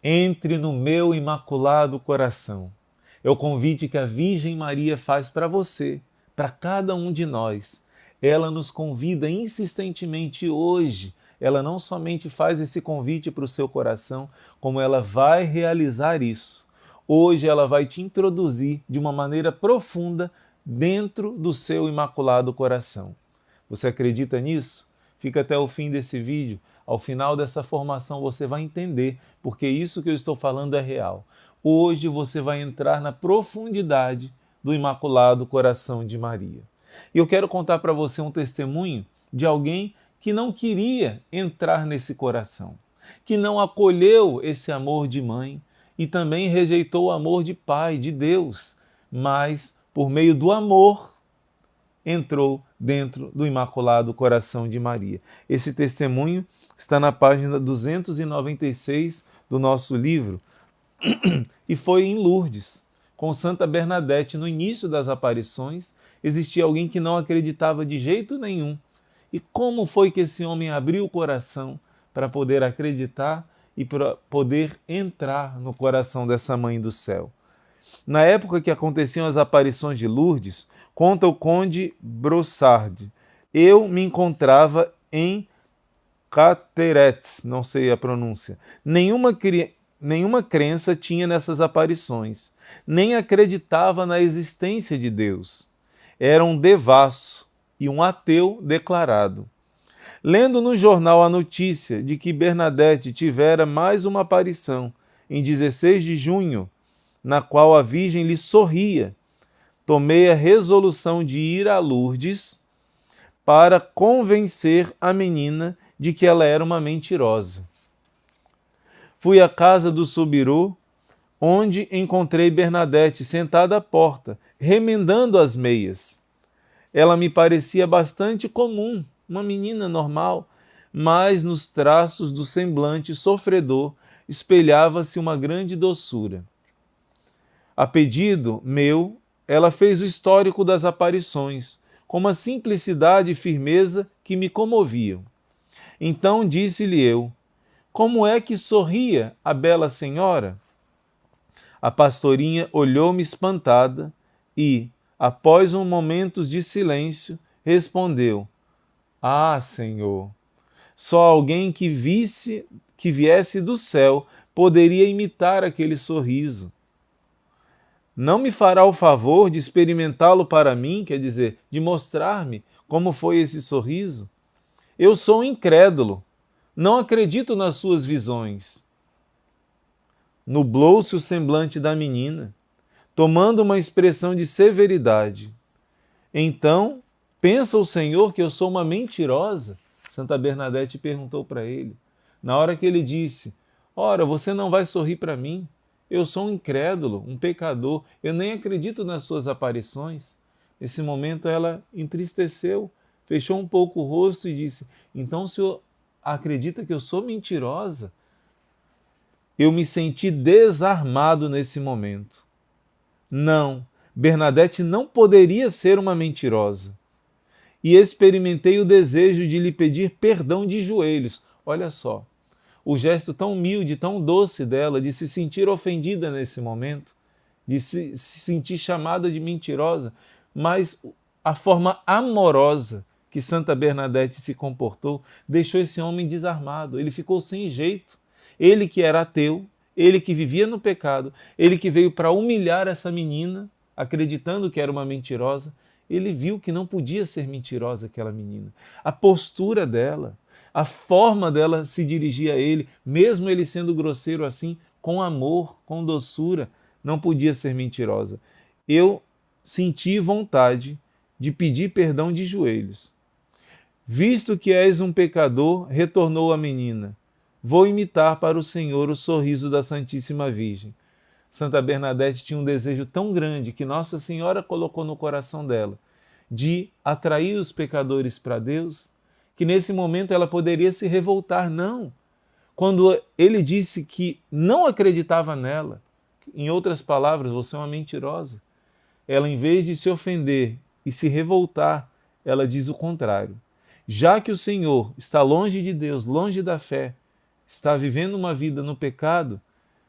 Entre no meu imaculado coração. É o convite que a Virgem Maria faz para você, para cada um de nós. Ela nos convida insistentemente hoje. Ela não somente faz esse convite para o seu coração, como ela vai realizar isso. Hoje ela vai te introduzir de uma maneira profunda dentro do seu imaculado coração. Você acredita nisso? Fica até o fim desse vídeo. Ao final dessa formação você vai entender porque isso que eu estou falando é real. Hoje você vai entrar na profundidade do Imaculado Coração de Maria. E eu quero contar para você um testemunho de alguém que não queria entrar nesse coração, que não acolheu esse amor de mãe e também rejeitou o amor de pai, de Deus, mas por meio do amor entrou dentro do Imaculado Coração de Maria. Esse testemunho está na página 296 do nosso livro e foi em Lourdes, com Santa Bernadette. No início das aparições, existia alguém que não acreditava de jeito nenhum. E como foi que esse homem abriu o coração para poder acreditar e para poder entrar no coração dessa mãe do céu? Na época que aconteciam as aparições de Lourdes, conta o conde Brossard, eu me encontrava em Cateretz, não sei a pronúncia. Nenhuma crença tinha nessas aparições, nem acreditava na existência de Deus. Era um devasso e um ateu declarado. Lendo no jornal a notícia de que Bernadette tivera mais uma aparição em 16 de junho, na qual a Virgem lhe sorria, tomei a resolução de ir a Lourdes para convencer a menina de que ela era uma mentirosa. Fui à casa do Soubirous, onde encontrei Bernadette sentada à porta, remendando as meias. Ela me parecia bastante comum, uma menina normal, mas nos traços do semblante sofredor espelhava-se uma grande doçura. A pedido meu, ela fez o histórico das aparições, com uma simplicidade e firmeza que me comoviam. Então disse-lhe eu, como é que sorria a bela senhora? A pastorinha olhou-me espantada e, após um momento de silêncio, respondeu, ah, Senhor, só alguém que viesse do céu poderia imitar aquele sorriso. Não me fará o favor de experimentá-lo para mim, quer dizer, de mostrar-me como foi esse sorriso? Eu sou um incrédulo, não acredito nas suas visões. Nublou-se o semblante da menina, tomando uma expressão de severidade. Então, pensa o Senhor que eu sou uma mentirosa? Santa Bernadette perguntou para ele. Na hora que ele disse, ora, você não vai sorrir para mim? Eu sou um incrédulo, um pecador, eu nem acredito nas suas aparições. Nesse momento ela entristeceu, fechou um pouco o rosto e disse, então o senhor acredita que eu sou mentirosa? Eu me senti desarmado nesse momento. Não, Bernadette não poderia ser uma mentirosa. E experimentei o desejo de lhe pedir perdão de joelhos. Olha só, o gesto tão humilde, tão doce dela, de se sentir ofendida nesse momento, de se sentir chamada de mentirosa, mas a forma amorosa que Santa Bernadette se comportou deixou esse homem desarmado, ele ficou sem jeito. Ele que era ateu, ele que vivia no pecado, ele que veio para humilhar essa menina, acreditando que era uma mentirosa, ele viu que não podia ser mentirosa aquela menina. A postura dela, a forma dela se dirigir a ele, mesmo ele sendo grosseiro assim, com amor, com doçura, não podia ser mentirosa. Eu senti vontade de pedir perdão de joelhos. Visto que és um pecador, retornou a menina, vou imitar para o Senhor o sorriso da Santíssima Virgem. Santa Bernadette tinha um desejo tão grande que Nossa Senhora colocou no coração dela de atrair os pecadores para Deus, que nesse momento ela poderia se revoltar. Não. Quando ele disse que não acreditava nela, em outras palavras, você é uma mentirosa, ela, em vez de se ofender e se revoltar, ela diz o contrário. Já que o Senhor está longe de Deus, longe da fé, está vivendo uma vida no pecado,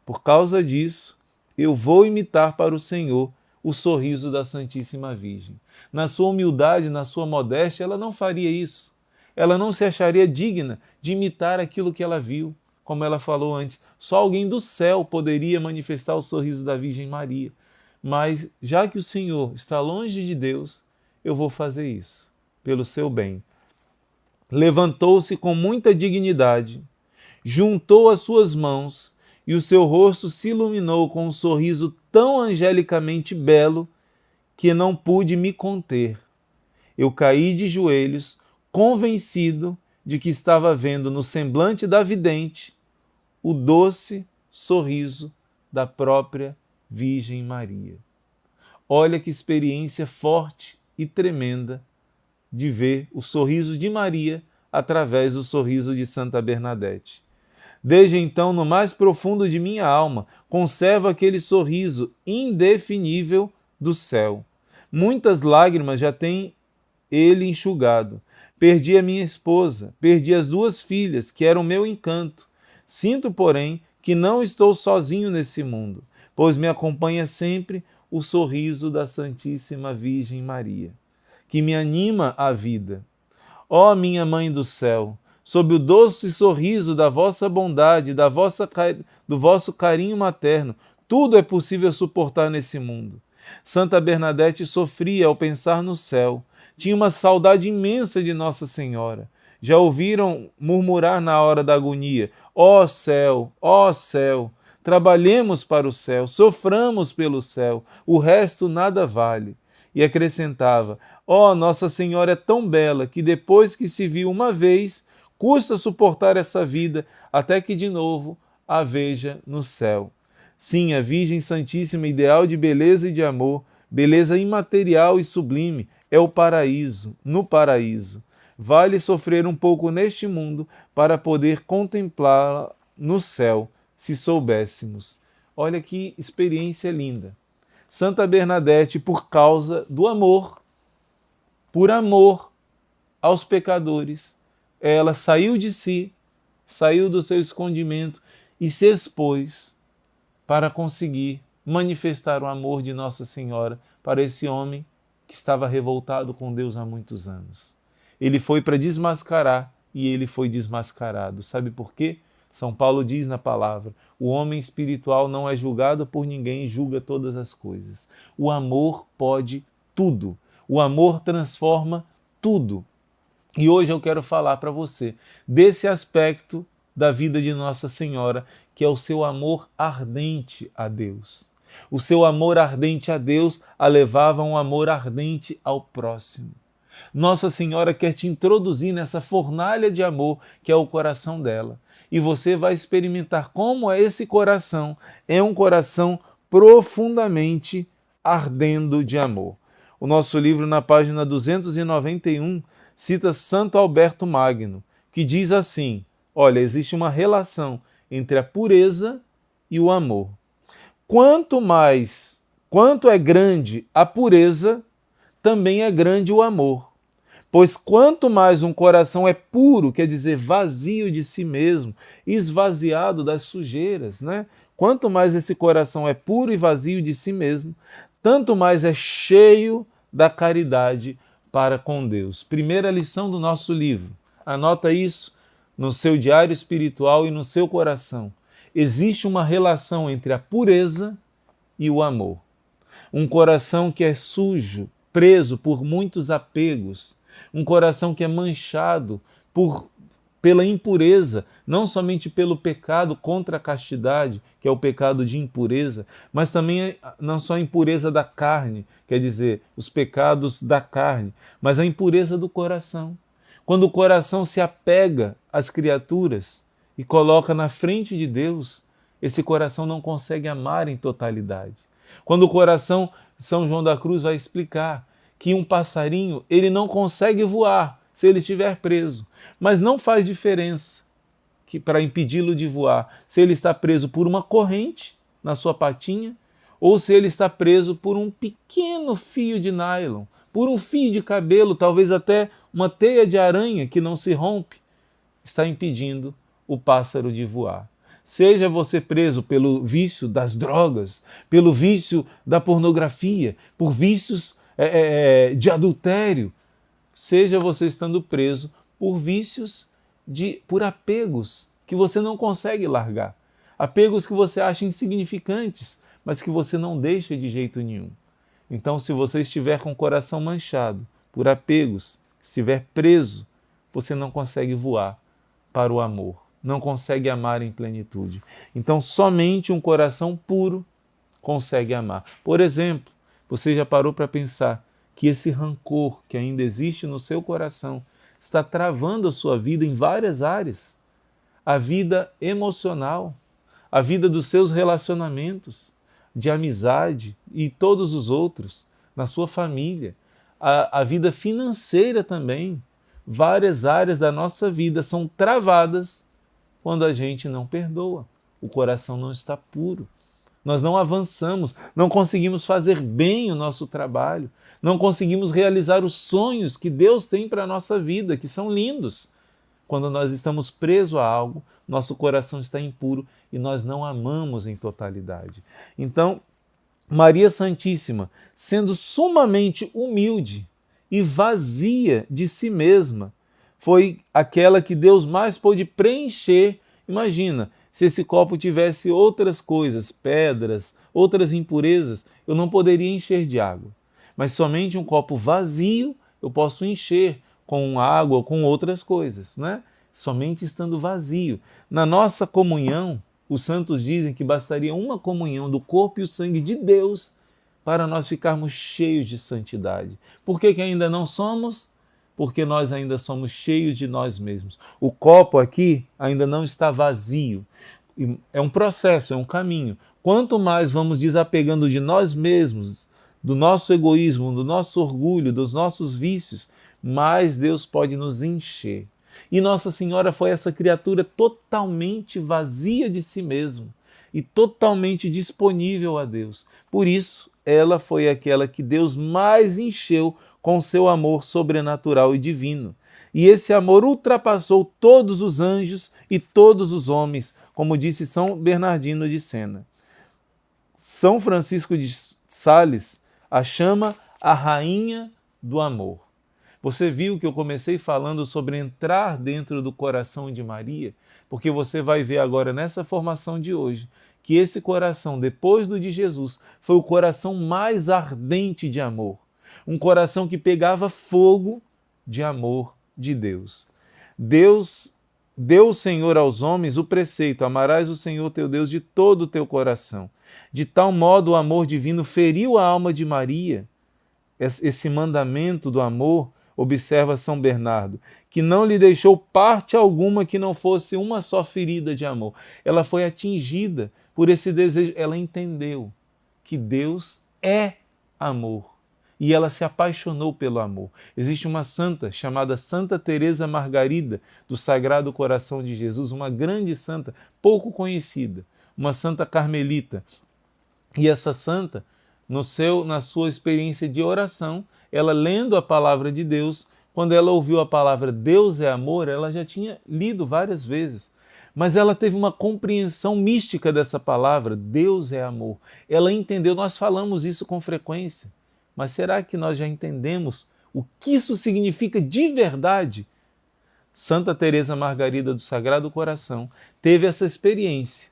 Por causa disso, eu vou imitar para o Senhor o sorriso da Santíssima Virgem. Na sua humildade, na sua modéstia, ela não faria isso. Ela não se acharia digna de imitar aquilo que ela viu. Como ela falou antes, só alguém do céu poderia manifestar o sorriso da Virgem Maria. Mas, já que o Senhor está longe de Deus, eu vou fazer isso, pelo seu bem. Levantou-se com muita dignidade, juntou as suas mãos e o seu rosto se iluminou com um sorriso tão angelicamente belo que não pude me conter. Eu caí de joelhos, convencido de que estava vendo no semblante da vidente o doce sorriso da própria Virgem Maria. Olha que experiência forte e tremenda de ver o sorriso de Maria através do sorriso de Santa Bernadette. Desde então, no mais profundo de minha alma, conservo aquele sorriso indefinível do céu. Muitas lágrimas já tem ele enxugado. Perdi a minha esposa, perdi as 2 filhas, que eram meu encanto. Sinto, porém, que não estou sozinho nesse mundo, pois me acompanha sempre o sorriso da Santíssima Virgem Maria, que me anima à vida. Ó minha Mãe do céu, sob o doce sorriso da vossa bondade, do vosso carinho materno, tudo é possível suportar nesse mundo. Santa Bernadette sofria ao pensar no céu. Tinha uma saudade imensa de Nossa Senhora. Já ouviram murmurar na hora da agonia: ó céu, trabalhemos para o céu, soframos pelo céu, o resto nada vale. E acrescentava: ó, Nossa Senhora é tão bela que depois que se viu uma vez, custa suportar essa vida até que de novo a veja no céu. Sim, a Virgem Santíssima, ideal de beleza e de amor, beleza imaterial e sublime, é o paraíso, no paraíso. Vale sofrer um pouco neste mundo para poder contemplá-la no céu, se soubéssemos. Olha que experiência linda. Santa Bernadette, por causa do amor, por amor aos pecadores, ela saiu de si, saiu do seu escondimento e se expôs para conseguir manifestar o amor de Nossa Senhora para esse homem que estava revoltado com Deus há muitos anos. Ele foi para desmascarar e ele foi desmascarado. Sabe por quê? São Paulo diz na palavra: o homem espiritual não é julgado por ninguém, julga todas as coisas. O amor pode tudo. O amor transforma tudo. E hoje eu quero falar para você desse aspecto da vida de Nossa Senhora, que é o seu amor ardente a Deus. O seu amor ardente a Deus a levava a um amor ardente ao próximo. Nossa Senhora quer te introduzir nessa fornalha de amor que é o coração dela. E você vai experimentar como é esse coração. É um coração profundamente ardendo de amor. O nosso livro, na página 291, cita Santo Alberto Magno, que diz assim: olha, existe uma relação entre a pureza e o amor. Quanto é grande a pureza, também é grande o amor. Pois quanto mais um coração é puro, quer dizer, vazio de si mesmo, esvaziado das sujeiras, né? Quanto mais esse coração é puro e vazio de si mesmo, tanto mais é cheio da caridade para com Deus. Primeira lição do nosso livro. Anota isso no seu diário espiritual e no seu coração. Existe uma relação entre a pureza e o amor. Um coração que é sujo, preso por muitos apegos, um coração que é manchado pela impureza, não somente pelo pecado contra a castidade, que é o pecado de impureza, mas também não só a impureza da carne, quer dizer, os pecados da carne, mas a impureza do coração. Quando o coração se apega às criaturas e coloca na frente de Deus, esse coração não consegue amar em totalidade. Quando o coração, São João da Cruz vai explicar que um passarinho ele não consegue voar se ele estiver preso, mas não faz diferença para impedi-lo de voar se ele está preso por uma corrente na sua patinha ou se ele está preso por um pequeno fio de nylon, por um fio de cabelo, talvez até uma teia de aranha que não se rompe, está impedindo o pássaro de voar. Seja você preso pelo vício das drogas, pelo vício da pornografia, por vícios de adultério, seja você estando preso por vícios, por apegos que você não consegue largar. Apegos que você acha insignificantes, mas que você não deixa de jeito nenhum. Então, se você estiver com o coração manchado por apegos, estiver preso, você não consegue voar para o amor, não consegue amar em plenitude. Então, somente um coração puro consegue amar. Por exemplo, você já parou para pensar que esse rancor que ainda existe no seu coração está travando a sua vida em várias áreas? A vida emocional, a vida dos seus relacionamentos, de amizade e todos os outros, na sua família, a vida financeira também. Várias áreas da nossa vida são travadas quando a gente não perdoa. O coração não está puro. Nós não avançamos, não conseguimos fazer bem o nosso trabalho, não conseguimos realizar os sonhos que Deus tem para a nossa vida, que são lindos. Quando nós estamos presos a algo, nosso coração está impuro e nós não amamos em totalidade. Então, Maria Santíssima, sendo sumamente humilde e vazia de si mesma, foi aquela que Deus mais pôde preencher. Imagina, se esse copo tivesse outras coisas, pedras, outras impurezas, eu não poderia encher de água. Mas somente um copo vazio eu posso encher com água ou com outras coisas, né? Somente estando vazio. Na nossa comunhão, os santos dizem que bastaria uma comunhão do corpo e o sangue de Deus para nós ficarmos cheios de santidade. Por que ainda não somos? Porque nós ainda somos cheios de nós mesmos. O copo aqui ainda não está vazio. É um processo, é um caminho. Quanto mais vamos desapegando de nós mesmos, do nosso egoísmo, do nosso orgulho, dos nossos vícios, mais Deus pode nos encher. E Nossa Senhora foi essa criatura totalmente vazia de si mesma e totalmente disponível a Deus. Por isso, ela foi aquela que Deus mais encheu com seu amor sobrenatural e divino. E esse amor ultrapassou todos os anjos e todos os homens, como disse São Bernardino de Sena. São Francisco de Sales a chama a rainha do amor. Você viu que eu comecei falando sobre entrar dentro do coração de Maria? Porque você vai ver agora nessa formação de hoje que esse coração, depois do de Jesus, foi o coração mais ardente de amor. Um coração que pegava fogo de amor de Deus. Deus deu o Senhor aos homens o preceito: amarás o Senhor teu Deus de todo o teu coração. De tal modo o amor divino feriu a alma de Maria. Esse mandamento do amor, observa São Bernardo, que não lhe deixou parte alguma que não fosse uma só ferida de amor. Ela foi atingida por esse desejo. Ela entendeu que Deus é amor. E ela se apaixonou pelo amor. Existe uma santa chamada Santa Teresa Margarida, do Sagrado Coração de Jesus, uma grande santa, pouco conhecida, uma santa carmelita. E essa santa, na sua experiência de oração, ela lendo a palavra de Deus, quando ela ouviu a palavra Deus é amor, ela já tinha lido várias vezes, mas ela teve uma compreensão mística dessa palavra, Deus é amor. Ela entendeu, nós falamos isso com frequência, mas será que nós já entendemos o que isso significa de verdade? Santa Teresa Margarida do Sagrado Coração teve essa experiência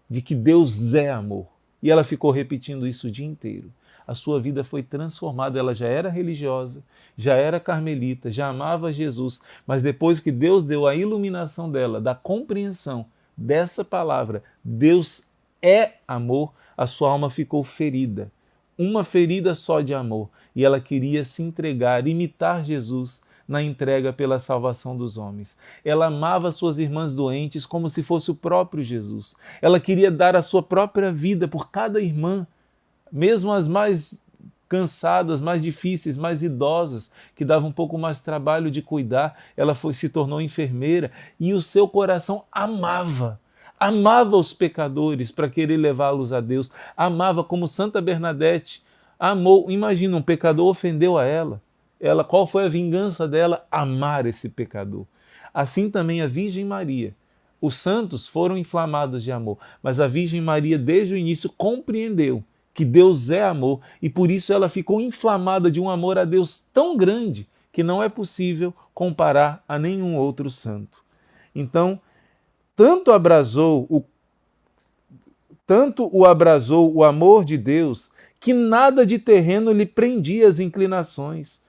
de que Deus é amor. E ela ficou repetindo isso o dia inteiro. A sua vida foi transformada, ela já era religiosa, já era carmelita, já amava Jesus, mas depois que Deus deu a iluminação dela, da compreensão dessa palavra, Deus é amor, a sua alma ficou ferida. Uma ferida só de amor. E ela queria se entregar, imitar Jesus na entrega pela salvação dos homens. Ela amava suas irmãs doentes como se fosse o próprio Jesus. Ela queria dar a sua própria vida por cada irmã, mesmo as mais cansadas, mais difíceis, mais idosas, que davam um pouco mais trabalho de cuidar. Ela se tornou enfermeira e o seu coração amava os pecadores para querer levá-los a Deus. Amava como Santa Bernadette amou. Imagina, um pecador ofendeu a ela. Qual foi a vingança dela? Amar esse pecador. Assim também a Virgem Maria. os santos foram inflamados de amor, mas a Virgem Maria, desde o início, compreendeu que Deus é amor e por isso ela ficou inflamada de um amor a Deus tão grande que não é possível comparar a nenhum outro santo. Então, tanto o abrasou o amor de Deus que nada de terreno lhe prendia as inclinações.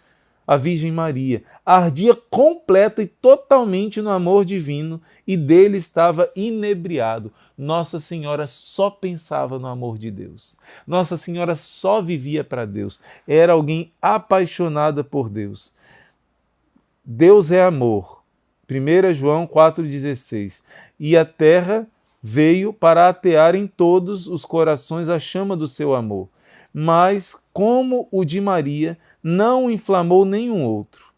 A Virgem Maria ardia completa e totalmente no amor divino e dele estava inebriado. Nossa Senhora só pensava no amor de Deus. Nossa Senhora só vivia para Deus. Era alguém apaixonada por Deus. Deus é amor. 1 João 4,16. E a terra veio para atear em todos os corações a chama do seu amor. Mas, como o de Maria, não inflamou nenhum outro.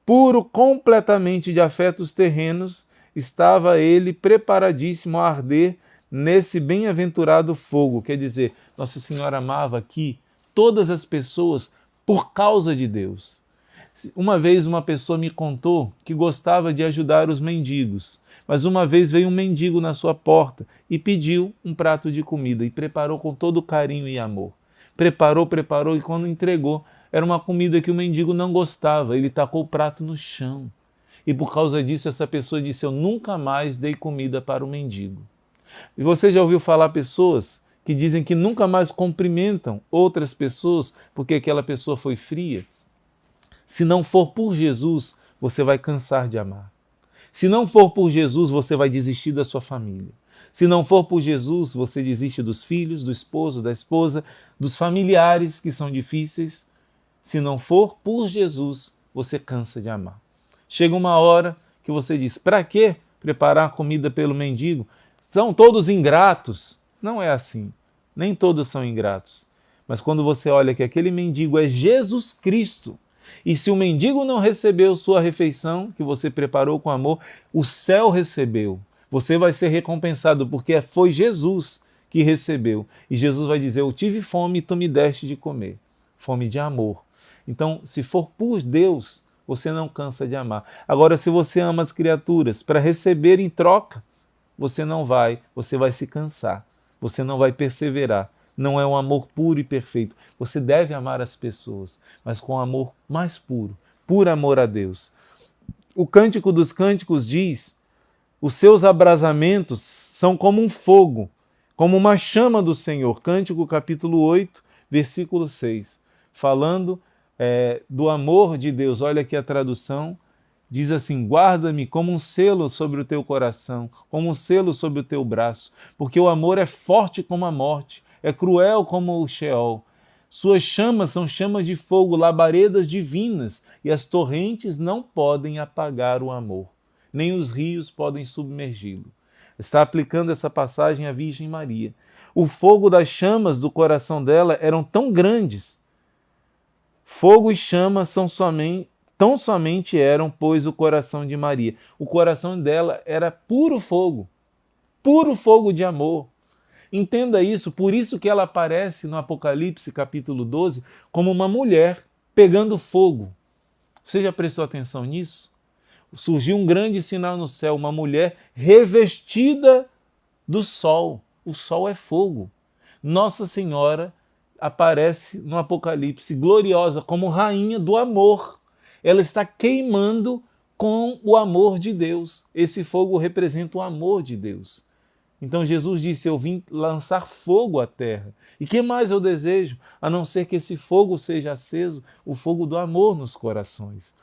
Puro completamente de afetos terrenos, estava ele preparadíssimo a arder nesse bem-aventurado fogo. Quer dizer, Nossa Senhora amava aqui todas as pessoas por causa de Deus. Uma vez uma pessoa me contou que gostava de ajudar os mendigos, mas uma vez veio um mendigo na sua porta e pediu um prato de comida e preparou com todo carinho e amor. Preparou e quando entregou, era uma comida que o mendigo não gostava, ele tacou o prato no chão. E por causa disso essa pessoa disse, eu nunca mais dei comida para o mendigo. E você já ouviu falar pessoas que dizem que nunca mais cumprimentam outras pessoas porque aquela pessoa foi fria? Se não for por Jesus, você vai cansar de amar. Se não for por Jesus, você vai desistir da sua família. Se não for por Jesus, você desiste dos filhos, do esposo, da esposa, dos familiares que são difíceis. Se não for por Jesus, você cansa de amar. Chega uma hora que você diz, para que preparar comida pelo mendigo? São todos ingratos. Não é assim. Nem todos são ingratos. Mas quando você olha que aquele mendigo é Jesus Cristo, e se o mendigo não recebeu sua refeição, que você preparou com amor, o céu recebeu. Você vai ser recompensado, porque foi Jesus que recebeu. E Jesus vai dizer, eu tive fome e tu me deste de comer. Fome de amor. Então, se for por Deus, você não cansa de amar. Agora, se você ama as criaturas para receber em troca, você vai se cansar. Você não vai perseverar. Não é um amor puro e perfeito. Você deve amar as pessoas, mas com amor mais puro, por amor a Deus. O Cântico dos Cânticos diz, os seus abrasamentos são como um fogo, como uma chama do Senhor. Cântico capítulo 8, versículo 6. Falando do amor de Deus. Olha aqui a tradução. Diz assim, guarda-me como um selo sobre o teu coração, como um selo sobre o teu braço, porque o amor é forte como a morte, é cruel como o Sheol. Suas chamas são chamas de fogo, labaredas divinas, e as torrentes não podem apagar o amor, nem os rios podem submergi-lo. Está aplicando essa passagem à Virgem Maria. O fogo das chamas do coração dela eram tão grandes. Fogo e chamas tão somente eram, pois, o coração de Maria. O coração dela era puro fogo de amor. Entenda isso, por isso que ela aparece no Apocalipse, capítulo 12, como uma mulher pegando fogo. Você já prestou atenção nisso? Surgiu um grande sinal no céu, uma mulher revestida do sol. O sol é fogo. Nossa Senhora aparece no Apocalipse gloriosa como rainha do amor. Ela está queimando com o amor de Deus. Esse fogo representa o amor de Deus. Então Jesus disse, eu vim lançar fogo à terra. E que mais eu desejo? A não ser que esse fogo seja aceso, o fogo do amor nos corações.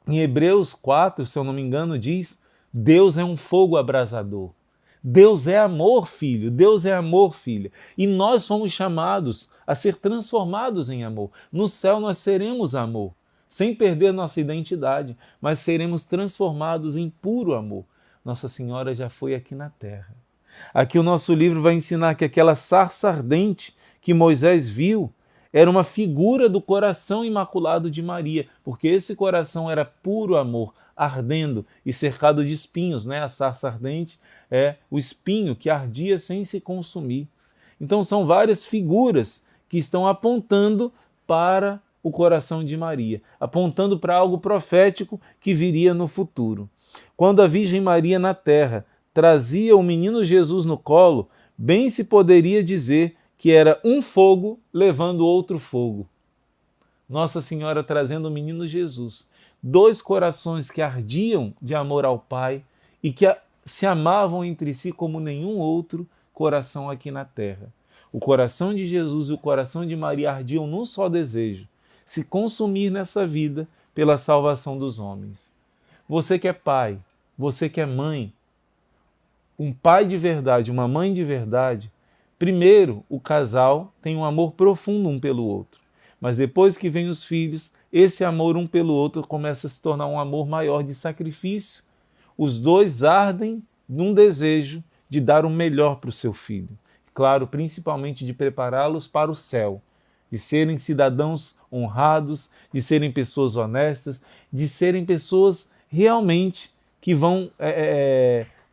Em Hebreus 4, se eu não me engano, diz, Deus é um fogo abrasador. Deus é amor, filho. Deus é amor, filha. E nós fomos chamados a ser transformados em amor. No céu nós seremos amor, sem perder nossa identidade, mas seremos transformados em puro amor. Nossa Senhora já foi aqui na terra. Aqui o nosso livro vai ensinar que aquela sarça ardente que Moisés viu era uma figura do coração imaculado de Maria, porque esse coração era puro amor, ardendo e cercado de espinhos, né? A sarça ardente é o espinho que ardia sem se consumir. Então são várias figuras que estão apontando para o coração de Maria, apontando para algo profético que viria no futuro. Quando a Virgem Maria na terra trazia o menino Jesus no colo, bem se poderia dizer que era um fogo levando outro fogo. Nossa Senhora trazendo o menino Jesus. Dois corações que ardiam de amor ao Pai e que se amavam entre si como nenhum outro coração aqui na terra. O coração de Jesus e o coração de Maria ardiam num só desejo: se consumir nessa vida pela salvação dos homens. Você que é pai, você que é mãe, um pai de verdade, uma mãe de verdade, primeiro o casal tem um amor profundo um pelo outro. Mas depois que vem os filhos, esse amor um pelo outro começa a se tornar um amor maior de sacrifício. Os dois ardem num desejo de dar o melhor para o seu filho. Claro, principalmente de prepará-los para o céu, de serem cidadãos honrados, de serem pessoas honestas, de serem pessoas realmente que vão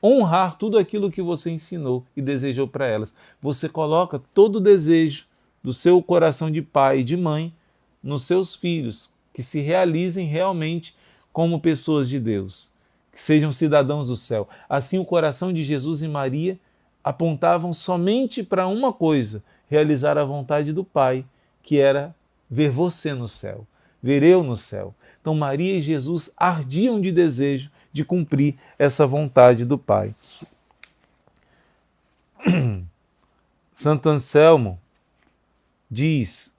honrar tudo aquilo que você ensinou e desejou para elas. Você coloca todo o desejo do seu coração de pai e de mãe nos seus filhos, que se realizem realmente como pessoas de Deus, que sejam cidadãos do céu. Assim, o coração de Jesus e Maria apontavam somente para uma coisa: realizar a vontade do Pai, que era ver você no céu, ver eu no céu. Então, Maria e Jesus ardiam de desejo de cumprir essa vontade do Pai. Santo Anselmo diz: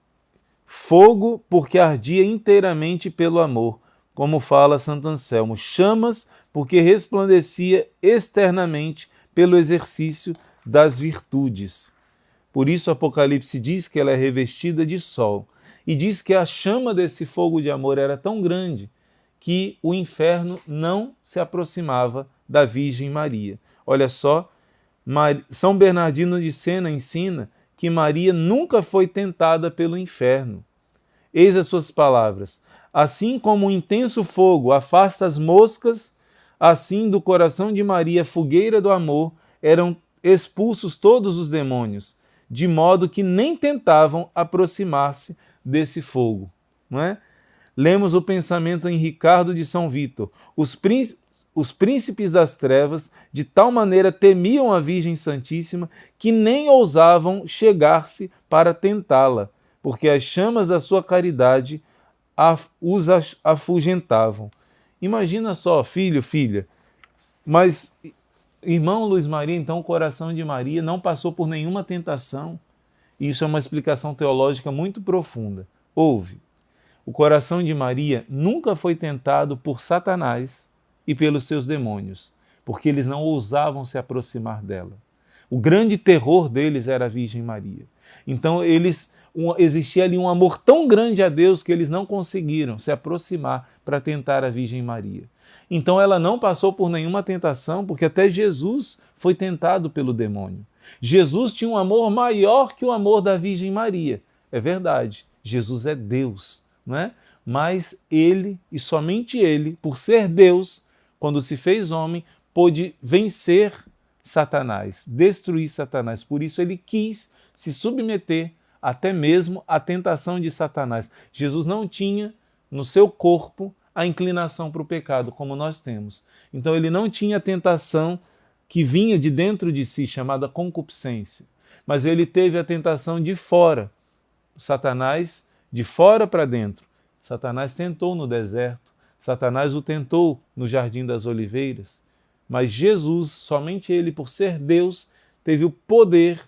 fogo porque ardia inteiramente pelo amor, como fala Santo Anselmo, chamas porque resplandecia externamente pelo exercício das virtudes. Por isso Apocalipse diz que ela é revestida de sol, e diz que a chama desse fogo de amor era tão grande que o inferno não se aproximava da Virgem Maria. Olha só, São Bernardino de Sena ensina que Maria nunca foi tentada pelo inferno. Eis as suas palavras: assim como um intenso fogo afasta as moscas, assim do coração de Maria, fogueira do amor, eram expulsos todos os demônios, de modo que nem tentavam aproximar-se desse fogo. Não é? Lemos o pensamento em Ricardo de São Vítor: os príncipes das trevas de tal maneira temiam a Virgem Santíssima que nem ousavam chegar-se para tentá-la, porque as chamas da sua caridade os afugentavam. Imagina só, filho, filha, mas irmão Luiz Maria, então o coração de Maria não passou por nenhuma tentação. Isso é uma explicação teológica muito profunda. Ouve, o coração de Maria nunca foi tentado por Satanás e pelos seus demônios, porque eles não ousavam se aproximar dela. O grande terror deles era a Virgem Maria. Então existia ali um amor tão grande a Deus que eles não conseguiram se aproximar para tentar a Virgem Maria. Então ela não passou por nenhuma tentação, porque até Jesus foi tentado pelo demônio. Jesus tinha um amor maior que o amor da Virgem Maria. É verdade, Jesus é Deus, não é? Mas ele, e somente ele, por ser Deus, quando se fez homem, pôde vencer Satanás, destruir Satanás. Por isso ele quis se submeter até mesmo à tentação de Satanás. Jesus não tinha no seu corpo a inclinação para o pecado, como nós temos. Então ele não tinha a tentação que vinha de dentro de si, chamada concupiscência. Mas ele teve a tentação de fora. Satanás, de fora para dentro. Satanás tentou no deserto. Satanás o tentou no Jardim das Oliveiras. Mas Jesus, somente ele, por ser Deus, teve o poder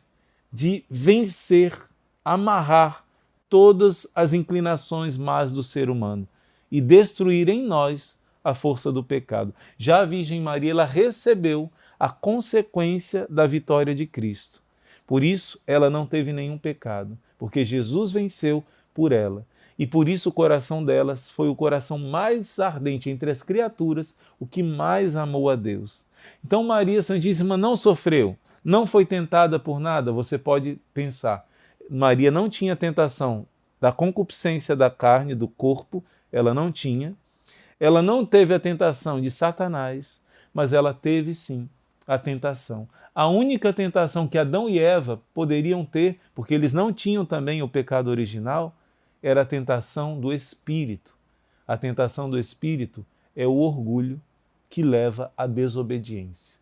de vencer, amarrar todas as inclinações más do ser humano e destruir em nós a força do pecado. Já a Virgem Maria, ela recebeu a consequência da vitória de Cristo. Por isso, ela não teve nenhum pecado, porque Jesus venceu por ela. E por isso o coração delas foi o coração mais ardente entre as criaturas, o que mais amou a Deus. Então Maria Santíssima não sofreu, não foi tentada por nada. Você pode pensar, Maria não tinha tentação da concupiscência da carne, do corpo, ela não tinha. Ela não teve a tentação de Satanás, mas ela teve sim a tentação. A única tentação que Adão e Eva poderiam ter, porque eles não tinham também o pecado original, era a tentação do espírito. A tentação do espírito é o orgulho que leva à desobediência.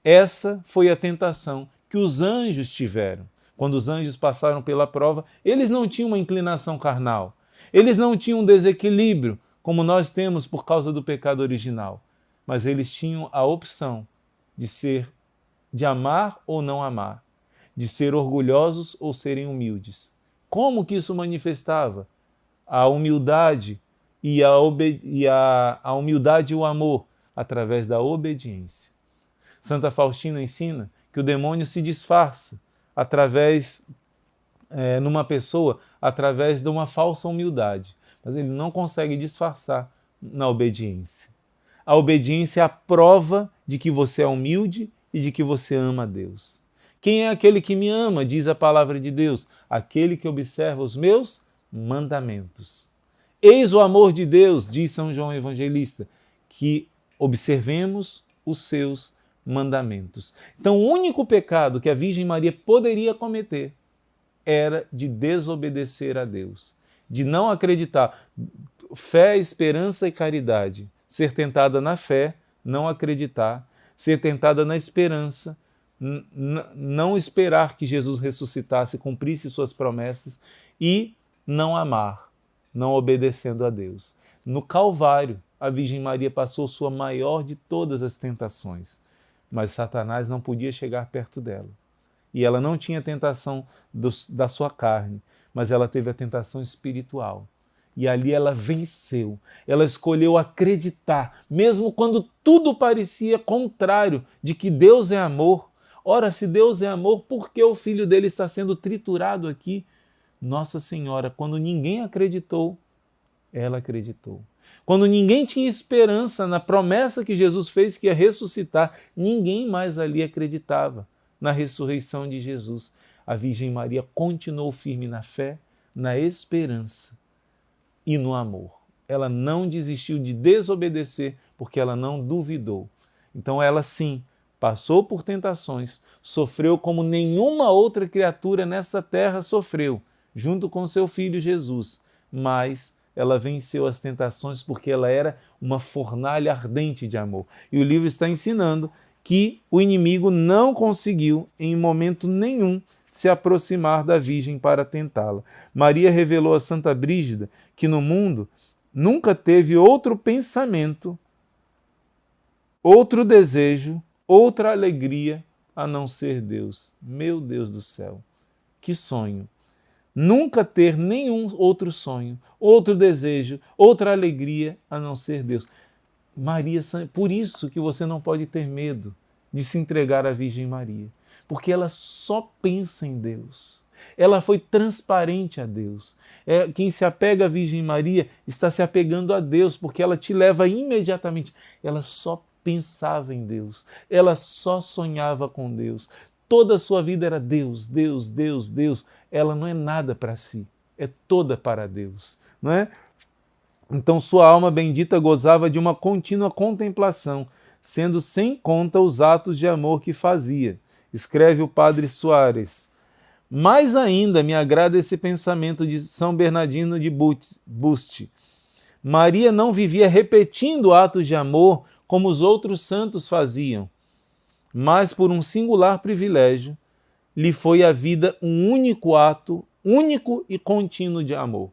Essa foi a tentação que os anjos tiveram. Quando os anjos passaram pela prova, eles não tinham uma inclinação carnal. Eles não tinham um desequilíbrio, como nós temos por causa do pecado original. Mas eles tinham a opção de amar ou não amar, de ser orgulhosos ou serem humildes. Como que isso manifestava? A humildade a humildade e o amor através da obediência. Santa Faustina ensina que o demônio se disfarça numa pessoa através de uma falsa humildade, mas ele não consegue disfarçar na obediência. A obediência é a prova de que você é humilde e de que você ama a Deus. Quem é aquele que me ama, diz a palavra de Deus? Aquele que observa os meus mandamentos. Eis o amor de Deus, diz São João Evangelista, que observemos os seus mandamentos. Então, o único pecado que a Virgem Maria poderia cometer era de desobedecer a Deus, de não acreditar. Fé, esperança e caridade. Ser tentada na fé, não acreditar. Ser tentada na esperança, não esperar que Jesus ressuscitasse e cumprisse suas promessas. E não amar, não obedecendo a Deus. No Calvário, a Virgem Maria passou sua maior de todas as tentações, mas Satanás não podia chegar perto dela. E ela não tinha tentação da sua carne, mas ela teve a tentação espiritual. E ali ela venceu. Ela escolheu acreditar, mesmo quando tudo parecia contrário de que Deus é amor. Ora, se Deus é amor, por que o filho dele está sendo triturado aqui? Nossa Senhora, quando ninguém acreditou, ela acreditou. Quando ninguém tinha esperança na promessa que Jesus fez que ia ressuscitar, ninguém mais ali acreditava na ressurreição de Jesus. A Virgem Maria continuou firme na fé, na esperança e no amor. Ela não desistiu de desobedecer porque ela não duvidou. Então ela sim passou por tentações, sofreu como nenhuma outra criatura nessa terra sofreu, junto com seu filho Jesus, mas ela venceu as tentações porque ela era uma fornalha ardente de amor. E o livro está ensinando que o inimigo não conseguiu, em momento nenhum, se aproximar da Virgem para tentá-la. Maria revelou a Santa Brígida que no mundo nunca teve outro pensamento, outro desejo, outra alegria a não ser Deus. Meu Deus do céu, que sonho! Nunca ter nenhum outro sonho, outro desejo, outra alegria a não ser Deus. Maria, por isso que você não pode ter medo de se entregar à Virgem Maria, porque ela só pensa em Deus. Ela foi transparente a Deus. Quem se apega à Virgem Maria está se apegando a Deus, porque ela te leva imediatamente. Ela só pensava em Deus, ela só sonhava com Deus. Toda a sua vida era Deus, Deus, Deus, Deus. Ela não é nada para si, é toda para Deus, não é? Então sua alma bendita gozava de uma contínua contemplação, sendo sem conta os atos de amor que fazia. Escreve o Padre Soares. Mais ainda me agrada esse pensamento de São Bernardino de Buste. Maria não vivia repetindo atos de amor como os outros santos faziam, mas por um singular privilégio, lhe foi a vida um único ato, único e contínuo de amor.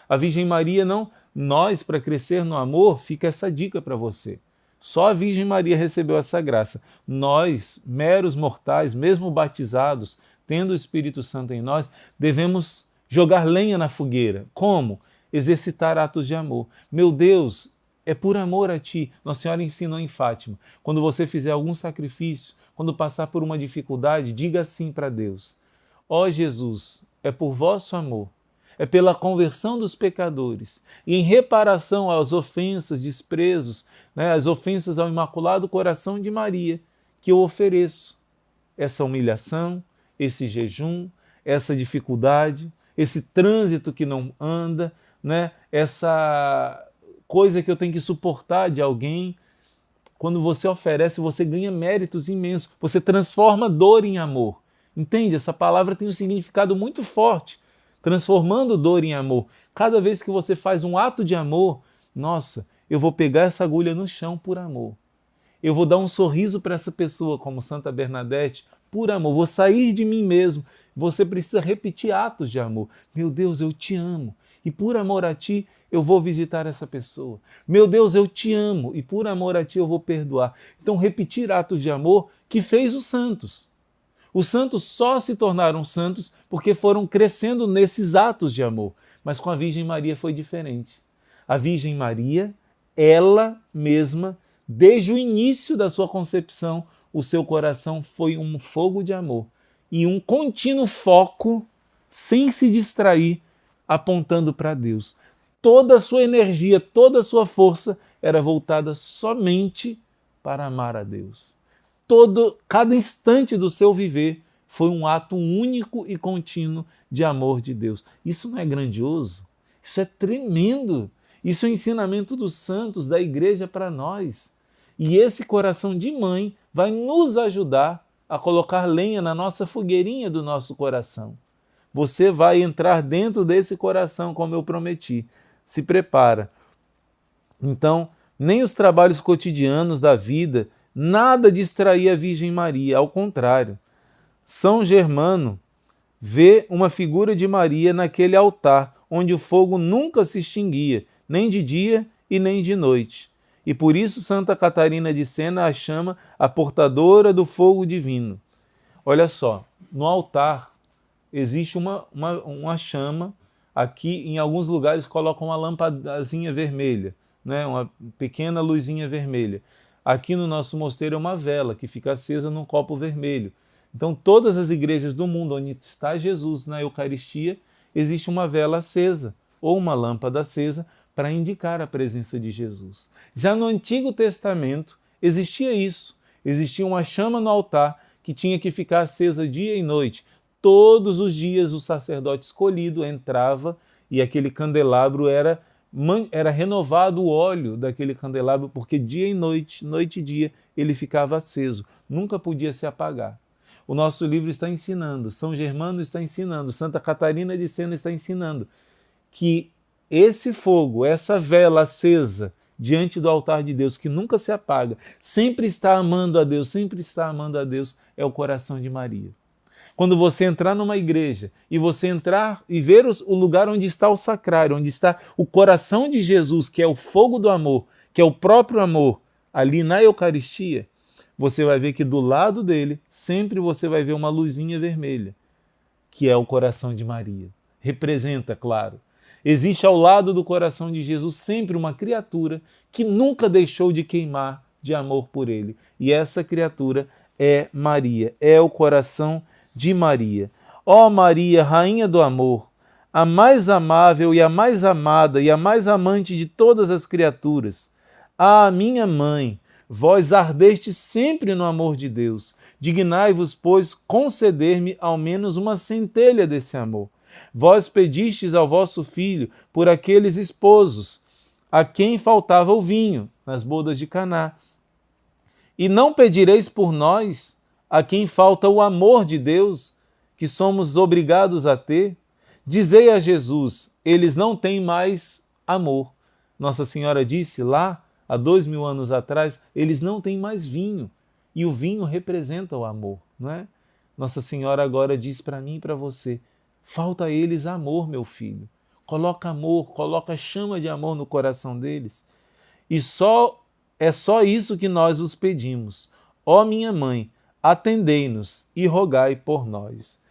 A Virgem Maria não... Nós, para crescer no amor, fica essa dica para você. Só a Virgem Maria recebeu essa graça. Nós, meros mortais, mesmo batizados, tendo o Espírito Santo em nós, devemos jogar lenha na fogueira. Como? Exercitar atos de amor. Meu Deus, é por amor a ti. Nossa Senhora ensinou em Fátima. Quando você fizer algum sacrifício, quando passar por uma dificuldade, diga assim para Deus: ó Jesus, é por vosso amor, é pela conversão dos pecadores e em reparação às ofensas, desprezos, as ofensas ao Imaculado Coração de Maria, que eu ofereço essa humilhação, esse jejum, essa dificuldade, esse trânsito que não anda, essa coisa que eu tenho que suportar de alguém. Quando você oferece, você ganha méritos imensos, você transforma dor em amor. Entende? Essa palavra tem um significado muito forte, transformando dor em amor. Cada vez que você faz um ato de amor, nossa, eu vou pegar essa agulha no chão por amor. Eu vou dar um sorriso para essa pessoa, como Santa Bernadette, por amor. Vou sair de mim mesmo. Você precisa repetir atos de amor. Meu Deus, eu te amo. E por amor a ti, eu vou visitar essa pessoa. Meu Deus, eu te amo. E por amor a ti, eu vou perdoar. Então, repetir atos de amor que fez os santos. Os santos só se tornaram santos porque foram crescendo nesses atos de amor. Mas com a Virgem Maria foi diferente. A Virgem Maria, ela mesma, desde o início da sua concepção, o seu coração foi um fogo de amor e um contínuo foco, sem se distrair, apontando para Deus. Toda a sua energia, toda a sua força era voltada somente para amar a Deus. Cada instante do seu viver foi um ato único e contínuo de amor de Deus. Isso não é grandioso? Isso é tremendo. Isso é o ensinamento dos santos, da igreja para nós. E esse coração de mãe vai nos ajudar a colocar lenha na nossa fogueirinha do nosso coração. Você vai entrar dentro desse coração, como eu prometi. Se prepara. Então, nem os trabalhos cotidianos da vida, nada distraía a Virgem Maria, ao contrário. São Germano vê uma figura de Maria naquele altar, onde o fogo nunca se extinguia, nem de dia e nem de noite. E por isso Santa Catarina de Sena a chama a portadora do fogo divino. Olha só, no altar existe uma chama, aqui em alguns lugares colocam uma lâmpadazinha vermelha, né? Uma pequena luzinha vermelha. Aqui no nosso mosteiro é uma vela que fica acesa num copo vermelho. Então todas as igrejas do mundo onde está Jesus na Eucaristia, existe uma vela acesa ou uma lâmpada acesa para indicar a presença de Jesus. Já no Antigo Testamento existia isso. Existia uma chama no altar que tinha que ficar acesa dia e noite. Todos os dias o sacerdote escolhido entrava e aquele candelabro era renovado o óleo daquele candelabro, porque dia e noite, noite e dia, ele ficava aceso. Nunca podia se apagar. O nosso livro está ensinando, São Germano está ensinando, Santa Catarina de Sena está ensinando que esse fogo, essa vela acesa diante do altar de Deus, que nunca se apaga, sempre está amando a Deus, sempre está amando a Deus, é o coração de Maria. Quando você entrar numa igreja e você entrar e ver o lugar onde está o sacrário, onde está o coração de Jesus, que é o fogo do amor, que é o próprio amor, ali na Eucaristia, você vai ver que do lado dele, sempre você vai ver uma luzinha vermelha, que é o coração de Maria. Representa, claro. Existe ao lado do coração de Jesus sempre uma criatura que nunca deixou de queimar de amor por ele. E essa criatura é Maria, é o coração de Maria. Ó Maria, rainha do amor, a mais amável e a mais amada e a mais amante de todas as criaturas, ah, minha mãe, vós ardestes sempre no amor de Deus. Dignai-vos, pois, conceder-me ao menos uma centelha desse amor. Vós pedistes ao vosso filho por aqueles esposos a quem faltava o vinho nas bodas de Caná. E não pedireis por nós a quem falta o amor de Deus, que somos obrigados a ter? Dizei a Jesus, eles não têm mais amor. Nossa Senhora disse lá, há 2000 anos atrás, eles não têm mais vinho. E o vinho representa o amor, não é? Nossa Senhora agora diz para mim e para você, falta a eles amor, meu filho. Coloca amor, coloca chama de amor no coração deles. E é só isso que nós vos pedimos. Ó minha mãe, atendei-nos e rogai por nós.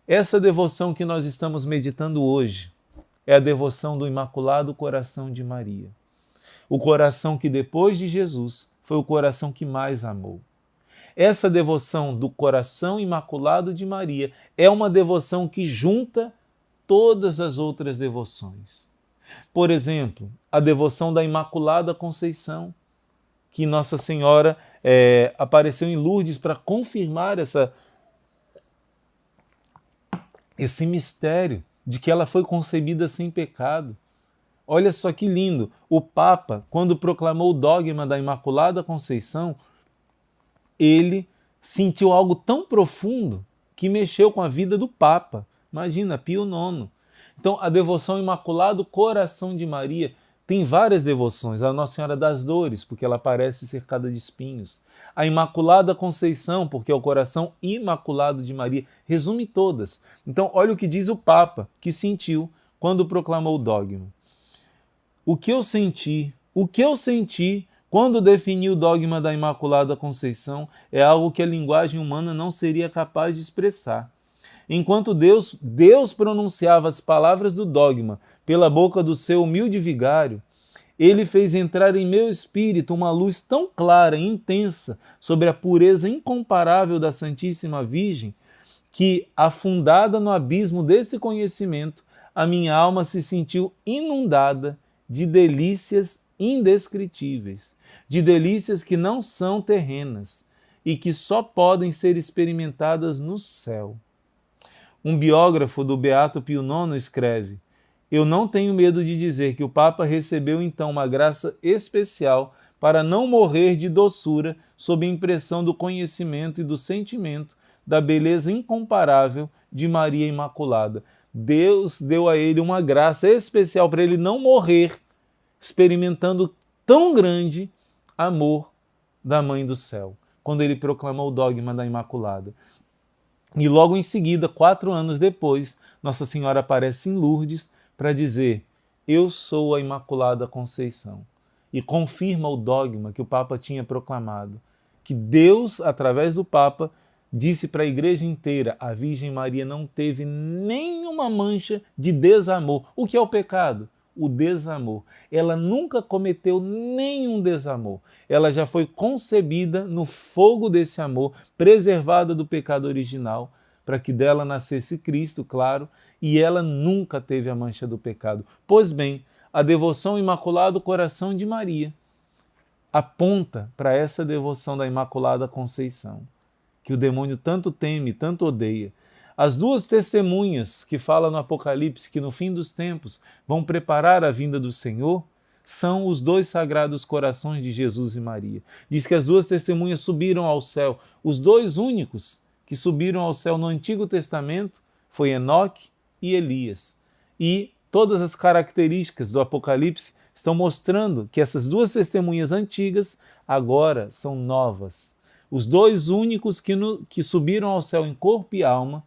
Essa devoção que nós estamos meditando hoje é a devoção do Imaculado Coração de Maria. O coração que depois de Jesus foi o coração que mais amou. Essa devoção do coração imaculado de Maria é uma devoção que junta todas as outras devoções. Por exemplo, a devoção da Imaculada Conceição, que Nossa Senhora apareceu em Lourdes para confirmar esse mistério de que ela foi concebida sem pecado. Olha só que lindo! O Papa, quando proclamou o dogma da Imaculada Conceição, ele sentiu algo tão profundo que mexeu com a vida do Papa. Imagina, Pio IX. Então, a devoção ao Imaculado Coração de Maria Tem várias devoções. A Nossa Senhora das Dores, porque ela aparece cercada de espinhos. A Imaculada Conceição, porque é o coração imaculado de Maria. Resume todas. Então, olha o que diz o Papa, que sentiu quando proclamou o dogma. O que eu senti quando defini o dogma da Imaculada Conceição é algo que a linguagem humana não seria capaz de expressar. Enquanto Deus pronunciava as palavras do dogma pela boca do seu humilde vigário, ele fez entrar em meu espírito uma luz tão clara e intensa sobre a pureza incomparável da Santíssima Virgem, que, afundada no abismo desse conhecimento, a minha alma se sentiu inundada de delícias indescritíveis, de delícias que não são terrenas e que só podem ser experimentadas no céu. Um biógrafo do Beato Pio IX escreve: eu não tenho medo de dizer que o Papa recebeu então uma graça especial para não morrer de doçura sob a impressão do conhecimento e do sentimento da beleza incomparável de Maria Imaculada. Deus deu a ele uma graça especial para ele não morrer experimentando tão grande amor da Mãe do Céu, quando ele proclamou o dogma da Imaculada. E logo em seguida, 4 anos depois, Nossa Senhora aparece em Lourdes para dizer: eu sou a Imaculada Conceição. E confirma o dogma que o Papa tinha proclamado, que Deus, através do Papa, disse para a igreja inteira: a Virgem Maria não teve nenhuma mancha de desamor. O que é o pecado? O desamor. Ela nunca cometeu nenhum desamor. Ela já foi concebida no fogo desse amor, preservada do pecado original, para que dela nascesse Cristo, claro, e ela nunca teve a mancha do pecado. Pois bem, a devoção ao Imaculado Coração de Maria aponta para essa devoção da Imaculada Conceição, que o demônio tanto teme, tanto odeia. As 2 testemunhas que fala no Apocalipse que no fim dos tempos vão preparar a vinda do Senhor são os 2 sagrados corações de Jesus e Maria. Diz que as 2 testemunhas subiram ao céu. Os 2 únicos que subiram ao céu no Antigo Testamento foi Enoque e Elias. E todas as características do Apocalipse estão mostrando que essas 2 testemunhas antigas agora são novas. Os 2 únicos que subiram ao céu em corpo e alma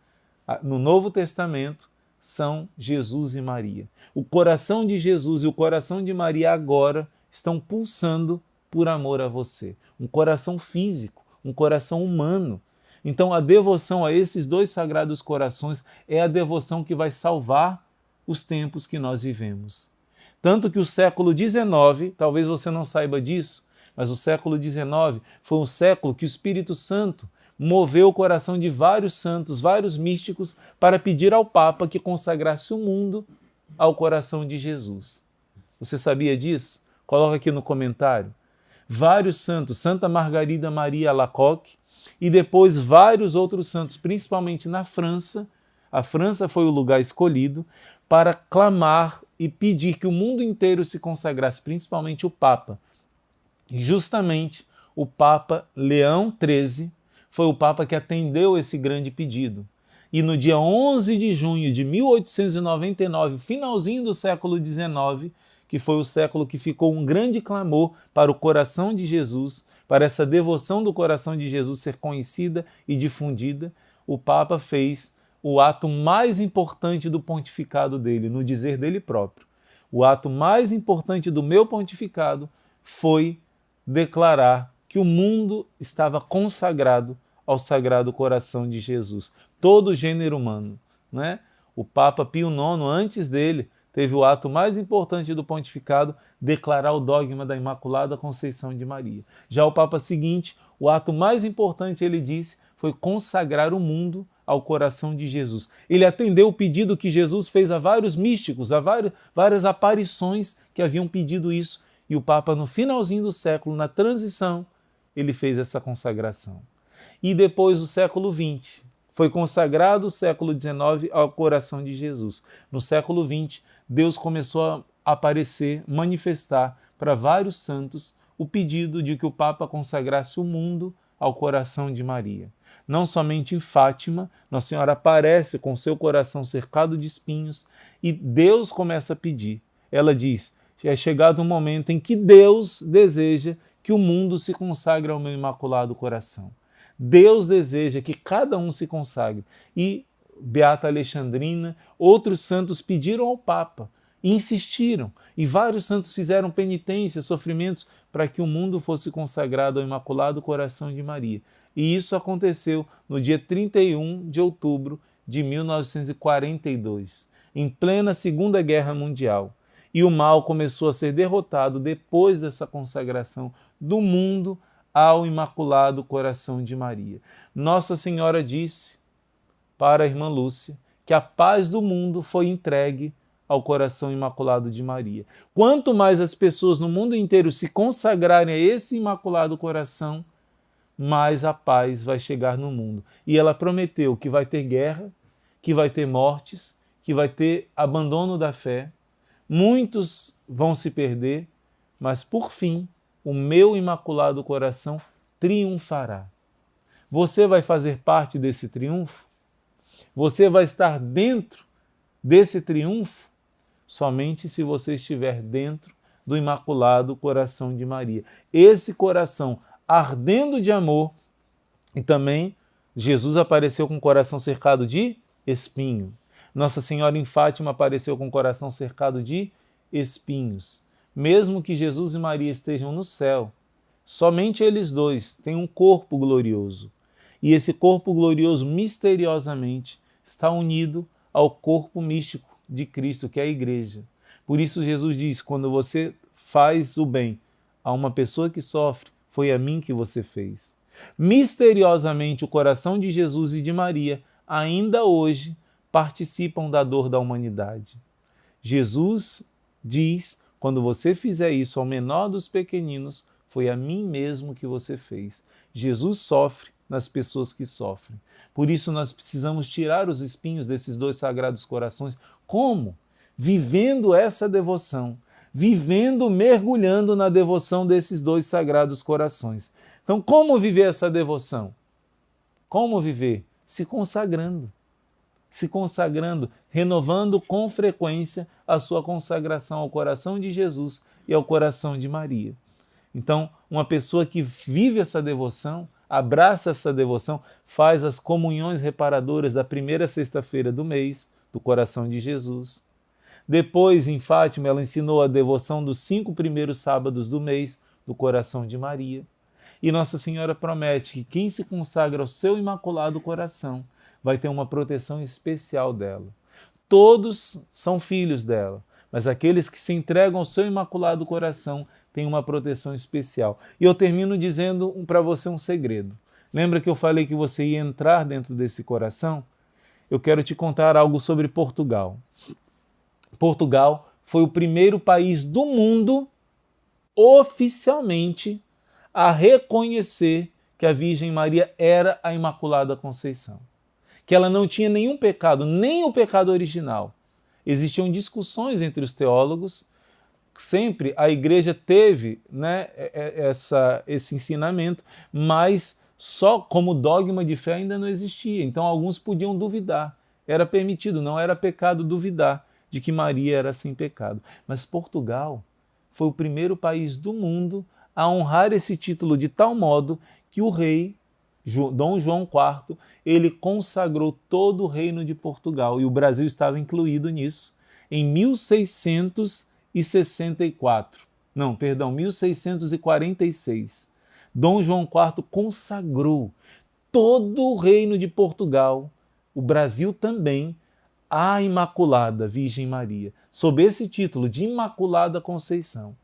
no Novo Testamento são Jesus e Maria. O coração de Jesus e o coração de Maria agora estão pulsando por amor a você. Um coração físico, um coração humano. Então a devoção a esses 2 sagrados corações é a devoção que vai salvar os tempos que nós vivemos. Tanto que o século XIX, talvez você não saiba disso, mas o século XIX foi um século que o Espírito Santo moveu o coração de vários santos, vários místicos, para pedir ao Papa que consagrasse o mundo ao coração de Jesus. Você sabia disso? Coloca aqui no comentário. Vários santos, Santa Margarida Maria Alacoque, e depois vários outros santos, principalmente na França. A França foi o lugar escolhido para clamar e pedir que o mundo inteiro se consagrasse, principalmente o Papa. E justamente o Papa Leão XIII foi o Papa que atendeu esse grande pedido. E no dia 11 de junho de 1899, finalzinho do século XIX, que foi o século que ficou um grande clamor para o coração de Jesus, para essa devoção do coração de Jesus ser conhecida e difundida, o Papa fez o ato mais importante do pontificado dele, no dizer dele próprio. O ato mais importante do meu pontificado foi declarar que o mundo estava consagrado ao Sagrado Coração de Jesus. Todo o gênero humano, né? O Papa Pio IX, antes dele, teve o ato mais importante do pontificado, declarar o dogma da Imaculada Conceição de Maria. Já o Papa seguinte, o ato mais importante, ele disse, foi consagrar o mundo ao coração de Jesus. Ele atendeu o pedido que Jesus fez a vários místicos, a várias aparições que haviam pedido isso. E o Papa, no finalzinho do século, na transição, ele fez essa consagração. E depois, o século XX, foi consagrado o século XIX ao coração de Jesus. No século XX, Deus começou a aparecer, manifestar para vários santos o pedido de que o Papa consagrasse o mundo ao coração de Maria. Não somente em Fátima, Nossa Senhora aparece com seu coração cercado de espinhos e Deus começa a pedir. Ela diz: é chegado um momento em que Deus deseja que o mundo se consagre ao meu imaculado coração. Deus deseja que cada um se consagre. E Beata Alexandrina, outros santos pediram ao Papa, e insistiram, e vários santos fizeram penitências, sofrimentos, para que o mundo fosse consagrado ao Imaculado Coração de Maria. E isso aconteceu no dia 31 de outubro de 1942, em plena Segunda Guerra Mundial. E o mal começou a ser derrotado depois dessa consagração do mundo ao Imaculado Coração de Maria. Nossa Senhora disse para a irmã Lúcia que a paz do mundo foi entregue ao coração imaculado de Maria. Quanto mais as pessoas no mundo inteiro se consagrarem a esse Imaculado Coração, mais a paz vai chegar no mundo. E ela prometeu que vai ter guerra, que vai ter mortes, que vai ter abandono da fé, muitos vão se perder, mas por fim, o meu Imaculado Coração triunfará. Você vai fazer parte desse triunfo? Você vai estar dentro desse triunfo? Somente se você estiver dentro do Imaculado Coração de Maria. Esse coração ardendo de amor, e também Jesus apareceu com o coração cercado de espinho. Nossa Senhora em Fátima apareceu com o coração cercado de espinhos. Mesmo que Jesus e Maria estejam no céu, somente eles dois têm um corpo glorioso. E esse corpo glorioso, misteriosamente, está unido ao corpo místico de Cristo, que é a Igreja. Por isso Jesus diz, quando você faz o bem a uma pessoa que sofre, foi a mim que você fez. Misteriosamente, o coração de Jesus e de Maria, ainda hoje, participam da dor da humanidade. Jesus diz, quando você fizer isso ao menor dos pequeninos, foi a mim mesmo que você fez. Jesus sofre nas pessoas que sofrem. Por isso nós precisamos tirar os espinhos desses dois sagrados corações. Como? Vivendo essa devoção, vivendo, mergulhando na devoção desses dois sagrados corações. Então, como viver essa devoção? Como viver? Se consagrando. Se consagrando, renovando com frequência a sua consagração ao coração de Jesus e ao coração de Maria. Então, uma pessoa que vive essa devoção, abraça essa devoção, faz as comunhões reparadoras da primeira sexta-feira do mês, do coração de Jesus. Depois, em Fátima, ela ensinou a devoção dos 5 primeiros sábados do mês, do coração de Maria. E Nossa Senhora promete que quem se consagra ao seu Imaculado Coração vai ter uma proteção especial dela. Todos são filhos dela, mas aqueles que se entregam ao seu Imaculado Coração têm uma proteção especial. E eu termino dizendo para você um segredo. Lembra que eu falei que você ia entrar dentro desse coração? Eu quero te contar algo sobre Portugal. Portugal foi o primeiro país do mundo, oficialmente, a reconhecer que a Virgem Maria era a Imaculada Conceição. Que ela não tinha nenhum pecado, nem o pecado original. Existiam discussões entre os teólogos, sempre a Igreja teve, esse ensinamento, mas só como dogma de fé ainda não existia. Então alguns podiam duvidar. Era permitido, não era pecado duvidar de que Maria era sem pecado. Mas Portugal foi o primeiro país do mundo a honrar esse título de tal modo que o rei Dom João IV, ele consagrou todo o reino de Portugal, e o Brasil estava incluído nisso, em 1646. Dom João IV consagrou todo o reino de Portugal, o Brasil também, à Imaculada Virgem Maria, sob esse título de Imaculada Conceição.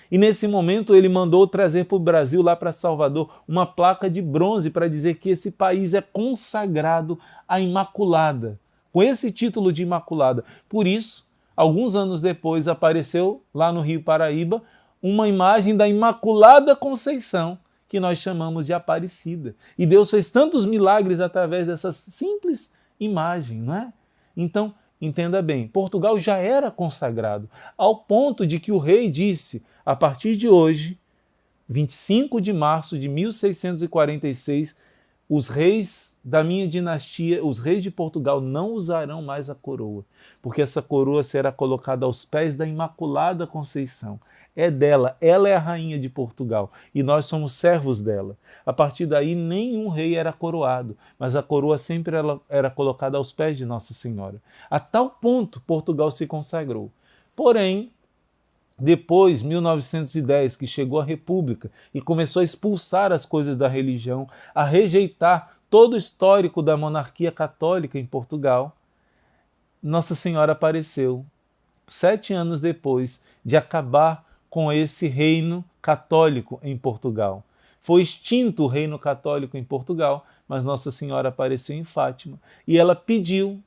E nesse momento ele mandou trazer para o Brasil, lá para Salvador, uma placa de bronze para dizer que esse país é consagrado à Imaculada, com esse título de Imaculada. Por isso, alguns anos depois, apareceu lá no Rio Paraíba uma imagem da Imaculada Conceição, que nós chamamos de Aparecida. E Deus fez tantos milagres através dessa simples imagem, não é? Então, entenda bem, Portugal já era consagrado, ao ponto de que o rei disse: a partir de hoje, 25 de março de 1646, os reis da minha dinastia, os reis de Portugal não usarão mais a coroa, porque essa coroa será colocada aos pés da Imaculada Conceição. É dela, ela é a rainha de Portugal e nós somos servos dela. A partir daí, nenhum rei era coroado, mas a coroa sempre era colocada aos pés de Nossa Senhora. A tal ponto, Portugal se consagrou. Porém, depois, 1910, que chegou a República e começou a expulsar as coisas da religião, a rejeitar todo o histórico da monarquia católica em Portugal, Nossa Senhora apareceu 7 anos depois de acabar com esse reino católico em Portugal. Foi extinto o reino católico em Portugal, mas Nossa Senhora apareceu em Fátima e ela pediu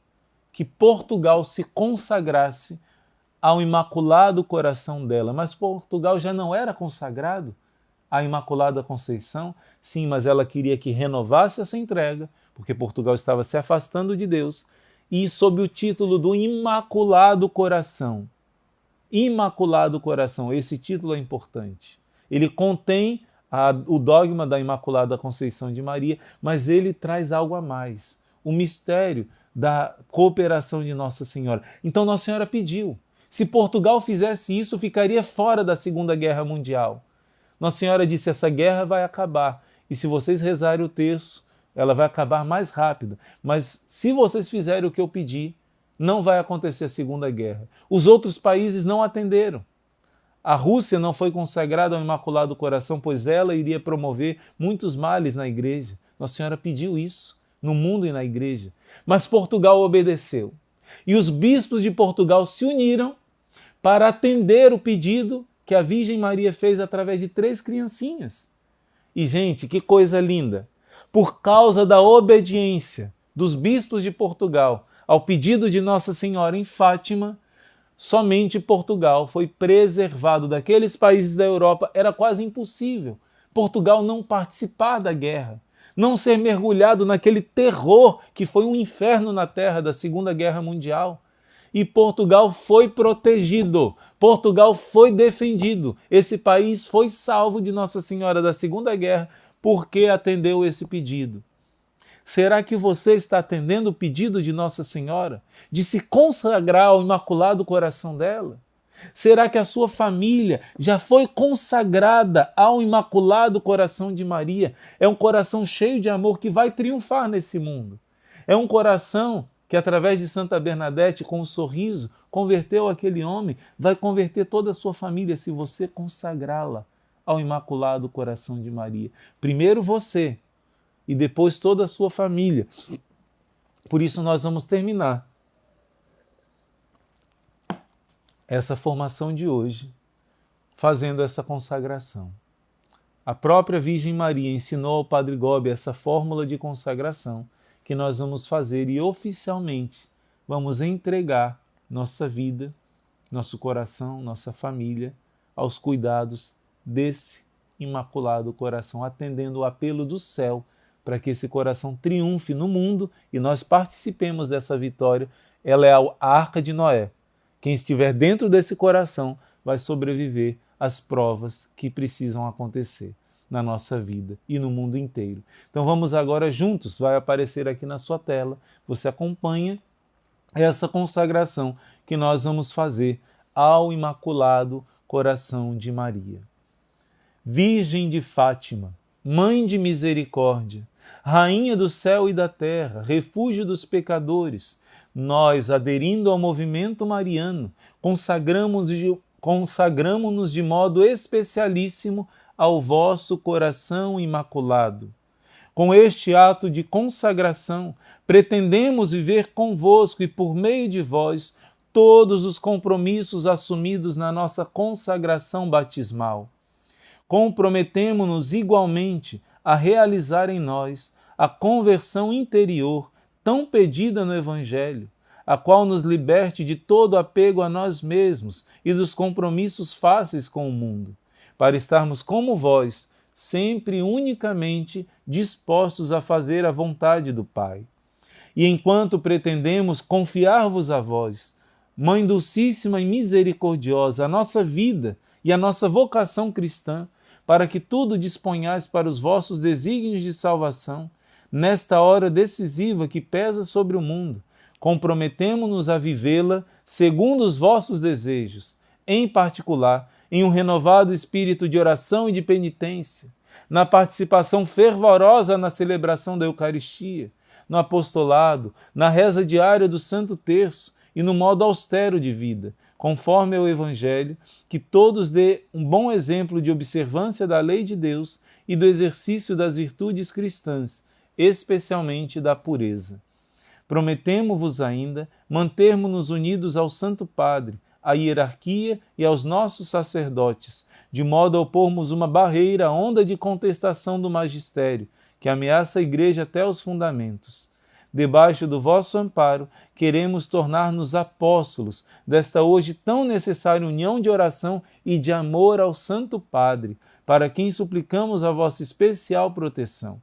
que Portugal se consagrasse ao Imaculado Coração dela. Mas Portugal já não era consagrado à Imaculada Conceição? Sim, mas ela queria que renovasse essa entrega, porque Portugal estava se afastando de Deus, e sob o título do Imaculado Coração. Imaculado Coração, esse título é importante. Ele contém o dogma da Imaculada Conceição de Maria, mas ele traz algo a mais, o mistério da cooperação de Nossa Senhora. Então Nossa Senhora pediu. Se Portugal fizesse isso, ficaria fora da Segunda Guerra Mundial. Nossa Senhora disse, essa guerra vai acabar, e se vocês rezarem o terço, ela vai acabar mais rápido. Mas se vocês fizerem o que eu pedi, não vai acontecer a Segunda Guerra. Os outros países não atenderam. A Rússia não foi consagrada ao Imaculado Coração, pois ela iria promover muitos males na igreja. Nossa Senhora pediu isso, no mundo e na igreja. Mas Portugal obedeceu. E os bispos de Portugal se uniram para atender o pedido que a Virgem Maria fez através de 3 criancinhas. E, gente, que coisa linda! Por causa da obediência dos bispos de Portugal ao pedido de Nossa Senhora em Fátima, somente Portugal foi preservado. Daqueles países da Europa era quase impossível Portugal não participar da guerra, não ser mergulhado naquele terror que foi um inferno na terra da Segunda Guerra Mundial. E Portugal foi protegido, Portugal foi defendido, esse país foi salvo de Nossa Senhora da Segunda Guerra porque atendeu esse pedido. Será que você está atendendo o pedido de Nossa Senhora de se consagrar ao Imaculado Coração dela? Será que a sua família já foi consagrada ao Imaculado Coração de Maria? É um coração cheio de amor que vai triunfar nesse mundo. É um coração que, através de Santa Bernadette, com um sorriso, converteu aquele homem, vai converter toda a sua família se você consagrá-la ao Imaculado Coração de Maria. Primeiro você e depois toda a sua família. Por isso nós vamos terminar essa formação de hoje fazendo essa consagração. A própria Virgem Maria ensinou ao Padre Gobi essa fórmula de consagração que nós vamos fazer e oficialmente vamos entregar nossa vida, nosso coração, nossa família aos cuidados desse Imaculado Coração, atendendo o apelo do céu para que esse coração triunfe no mundo e nós participemos dessa vitória. Ela é a Arca de Noé. Quem estiver dentro desse coração vai sobreviver às provas que precisam acontecer na nossa vida e no mundo inteiro. Então vamos agora juntos, vai aparecer aqui na sua tela, você acompanha essa consagração que nós vamos fazer ao Imaculado Coração de Maria. Virgem de Fátima, Mãe de Misericórdia, Rainha do céu e da terra, refúgio dos pecadores, nós, aderindo ao movimento mariano, consagramo-nos de modo especialíssimo ao vosso coração imaculado. Com este ato de consagração, pretendemos viver convosco e por meio de vós todos os compromissos assumidos na nossa consagração batismal. Comprometemo-nos igualmente a realizar em nós a conversão interior tão pedida no Evangelho, a qual nos liberte de todo apego a nós mesmos e dos compromissos fáceis com o mundo, para estarmos como vós, sempre unicamente dispostos a fazer a vontade do Pai. E enquanto pretendemos confiar-vos a vós, Mãe Dulcíssima e Misericordiosa, a nossa vida e a nossa vocação cristã, para que tudo disponhais para os vossos desígnios de salvação, nesta hora decisiva que pesa sobre o mundo. Comprometemo-nos a vivê-la segundo os vossos desejos, em particular, em um renovado espírito de oração e de penitência, na participação fervorosa na celebração da Eucaristia, no apostolado, na reza diária do Santo Terço e no modo austero de vida, conforme o Evangelho, que todos dê um bom exemplo de observância da lei de Deus e do exercício das virtudes cristãs, especialmente da pureza. Prometemo-vos ainda mantermos-nos unidos ao Santo Padre, à hierarquia e aos nossos sacerdotes, de modo a opormos uma barreira à onda de contestação do magistério, que ameaça a Igreja até os fundamentos. Debaixo do vosso amparo, queremos tornar-nos apóstolos desta hoje tão necessária união de oração e de amor ao Santo Padre, para quem suplicamos a vossa especial proteção.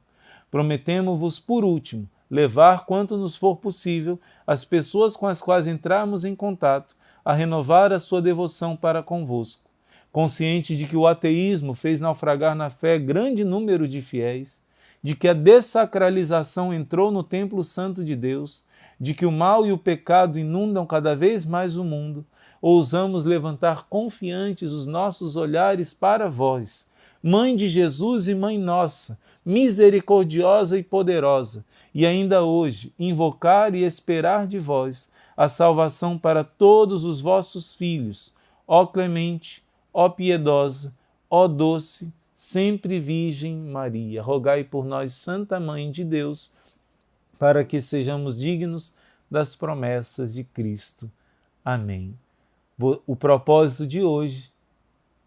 Prometemo-vos, por último, levar quanto nos for possível as pessoas com as quais entrarmos em contato a renovar a sua devoção para convosco. Consciente de que o ateísmo fez naufragar na fé grande número de fiéis, de que a dessacralização entrou no templo santo de Deus, de que o mal e o pecado inundam cada vez mais o mundo, ousamos levantar confiantes os nossos olhares para vós, Mãe de Jesus e Mãe nossa, misericordiosa e poderosa, e ainda hoje invocar e esperar de vós a salvação para todos os vossos filhos, ó clemente, ó piedosa, ó doce, sempre Virgem Maria. Rogai por nós, Santa Mãe de Deus, para que sejamos dignos das promessas de Cristo. Amém. O propósito de hoje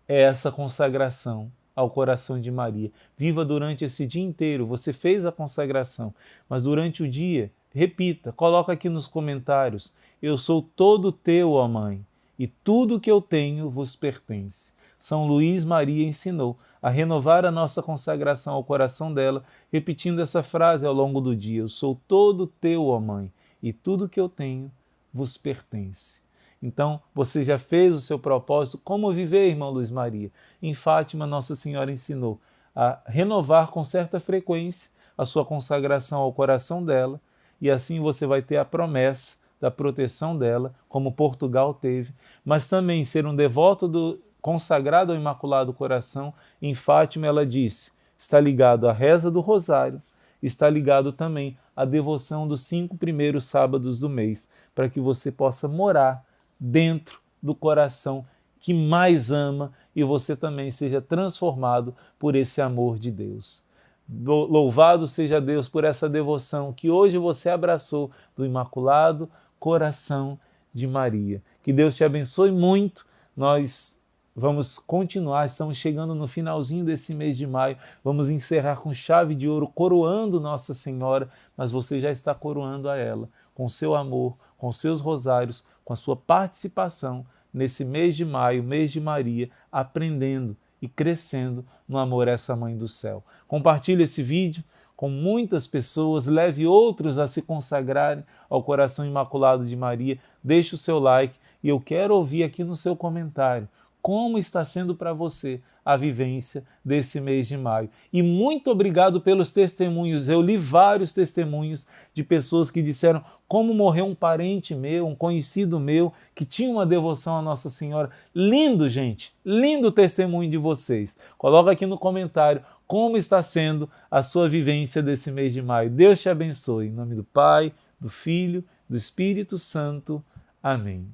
é essa consagração ao coração de Maria. Viva durante esse dia inteiro. Você fez a consagração, mas durante o dia, repita, coloca aqui nos comentários: eu sou todo teu, ó Mãe, e tudo que eu tenho vos pertence. São Luís Maria ensinou a renovar a nossa consagração ao coração dela, repetindo essa frase ao longo do dia: eu sou todo teu, ó Mãe, e tudo que eu tenho vos pertence. Então, você já fez o seu propósito. Como viver, irmão Luís Maria? Em Fátima, Nossa Senhora ensinou a renovar com certa frequência a sua consagração ao coração dela, e assim você vai ter a promessa da proteção dela, como Portugal teve, mas também ser um devoto consagrado ao Imaculado Coração. Em Fátima, ela disse, está ligado à reza do Rosário, está ligado também à devoção dos 5 primeiros sábados do mês, para que você possa morar dentro do coração que mais ama e você também seja transformado por esse amor de Deus. Louvado seja Deus por essa devoção que hoje você abraçou do Imaculado Coração de Maria. Que Deus te abençoe muito. Nós vamos continuar, estamos chegando no finalzinho desse mês de maio, vamos encerrar com chave de ouro, coroando Nossa Senhora, mas você já está coroando a ela, com seu amor, com seus rosários, com a sua participação nesse mês de maio, mês de Maria, aprendendo e crescendo no amor a essa Mãe do Céu. Compartilhe esse vídeo com muitas pessoas, leve outros a se consagrarem ao coração imaculado de Maria, deixe o seu like e eu quero ouvir aqui no seu comentário como está sendo para você a vivência desse mês de maio. E muito obrigado pelos testemunhos. Eu li vários testemunhos de pessoas que disseram como morreu um parente meu, um conhecido meu, que tinha uma devoção à Nossa Senhora. Lindo, gente! Lindo o testemunho de vocês. Coloca aqui no comentário como está sendo a sua vivência desse mês de maio. Deus te abençoe. Em nome do Pai, do Filho, do Espírito Santo. Amém.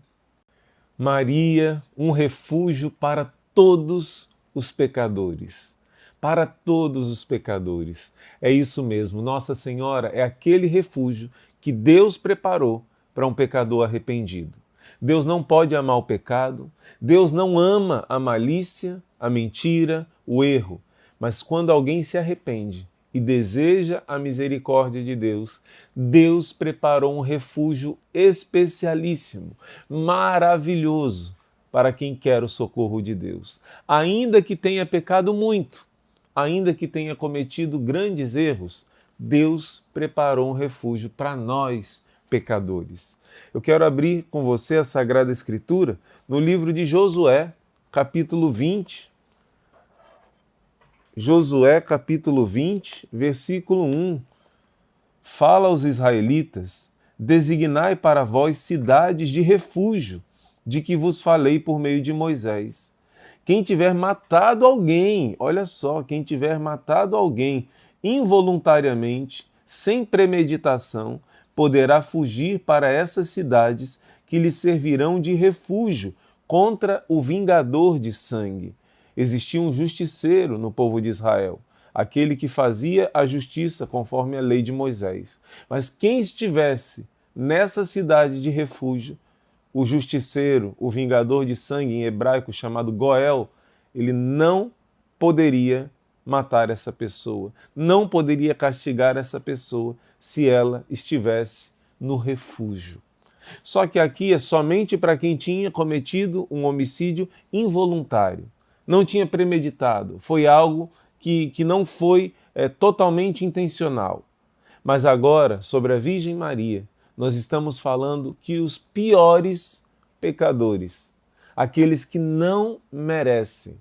Maria, um refúgio para todos os pecadores. Para todos os pecadores. É isso mesmo, Nossa Senhora é aquele refúgio que Deus preparou para um pecador arrependido. Deus não pode amar o pecado, Deus não ama a malícia, a mentira, o erro. Mas quando alguém se arrepende e deseja a misericórdia de Deus, Deus preparou um refúgio especialíssimo, maravilhoso, para quem quer o socorro de Deus. Ainda que tenha pecado muito, ainda que tenha cometido grandes erros, Deus preparou um refúgio para nós, pecadores. Eu quero abrir com você a Sagrada Escritura no livro de Josué, capítulo 20. Josué, capítulo 20, versículo 1. fala aos israelitas: designai para vós cidades de refúgio, de que vos falei por meio de Moisés. Quem tiver matado alguém, olha só, quem tiver matado alguém involuntariamente, sem premeditação, poderá fugir para essas cidades que lhe servirão de refúgio contra o vingador de sangue. Existia um justiceiro no povo de Israel, aquele que fazia a justiça conforme a lei de Moisés. Mas quem estivesse nessa cidade de refúgio, o justiceiro, o vingador de sangue em hebraico chamado Goel, ele não poderia matar essa pessoa, não poderia castigar essa pessoa se ela estivesse no refúgio. Só que aqui é somente para quem tinha cometido um homicídio involuntário, não tinha premeditado, foi algo que não foi totalmente intencional. Mas agora, sobre a Virgem Maria, nós estamos falando que os piores pecadores, aqueles que não merecem,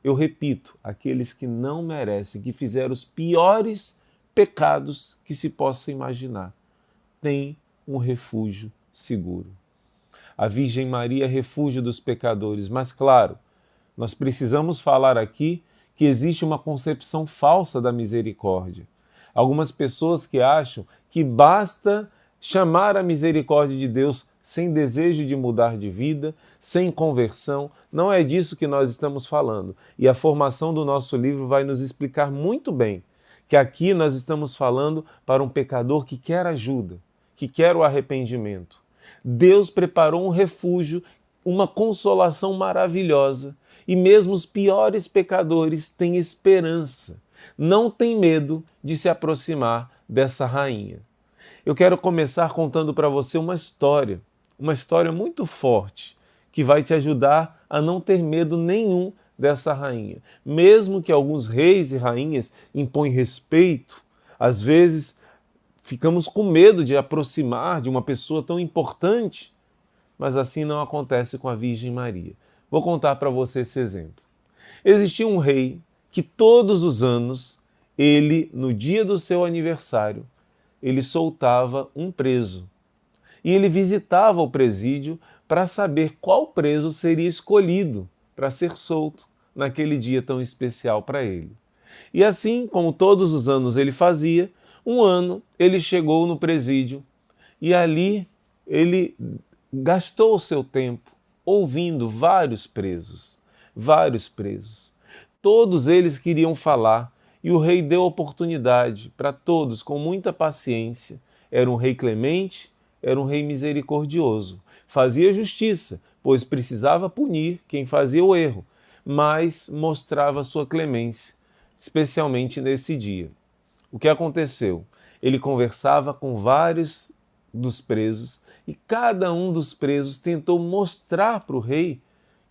eu repito, aqueles que não merecem, que fizeram os piores pecados que se possa imaginar, têm um refúgio seguro. A Virgem Maria é refúgio dos pecadores, mas claro, nós precisamos falar aqui que existe uma concepção falsa da misericórdia. Algumas pessoas que acham que basta chamar a misericórdia de Deus sem desejo de mudar de vida, sem conversão. Não é disso que nós estamos falando. E a formação do nosso livro vai nos explicar muito bem que aqui nós estamos falando para um pecador que quer ajuda, que quer o arrependimento. Deus preparou um refúgio, uma consolação maravilhosa, e mesmo os piores pecadores têm esperança, não têm medo de se aproximar dessa rainha. Eu quero começar contando para você uma história muito forte, que vai te ajudar a não ter medo nenhum dessa rainha. Mesmo que alguns reis e rainhas impõem respeito, às vezes ficamos com medo de aproximar de uma pessoa tão importante, mas assim não acontece com a Virgem Maria. Vou contar para você esse exemplo. Existia um rei que todos os anos, ele, no dia do seu aniversário, ele soltava um preso. E ele visitava o presídio para saber qual preso seria escolhido para ser solto naquele dia tão especial para ele. E assim, como todos os anos ele fazia, um ano ele chegou no presídio e ali ele gastou o seu tempo ouvindo vários presos. Todos eles queriam falar e o rei deu oportunidade para todos com muita paciência. Era um rei clemente, era um rei misericordioso. Fazia justiça, pois precisava punir quem fazia o erro, mas mostrava sua clemência, especialmente nesse dia. O que aconteceu? Ele conversava com vários dos presos e cada um dos presos tentou mostrar para o rei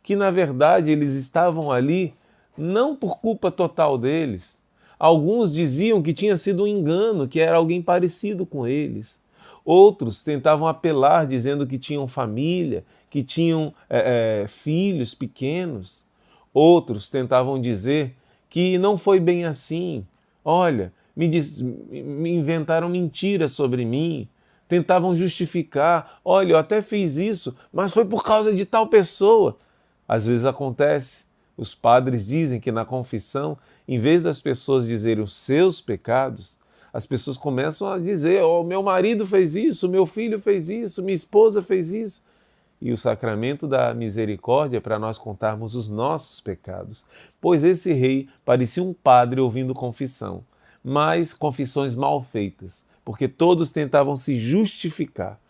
que, na verdade, eles estavam ali não por culpa total deles. Alguns diziam que tinha sido um engano, que era alguém parecido com eles. Outros tentavam apelar, dizendo que tinham família, que tinham filhos pequenos. Outros tentavam dizer que não foi bem assim. Olha, me inventaram mentiras sobre mim. Tentavam justificar. Olha, eu até fiz isso, mas foi por causa de tal pessoa. Às vezes acontece. Os padres dizem que na confissão, em vez das pessoas dizerem os seus pecados, as pessoas começam a dizer: oh, meu marido fez isso, meu filho fez isso, minha esposa fez isso. E o sacramento da misericórdia é para nós contarmos os nossos pecados. Pois esse rei parecia um padre ouvindo confissão, mas confissões mal feitas, porque todos tentavam se justificar.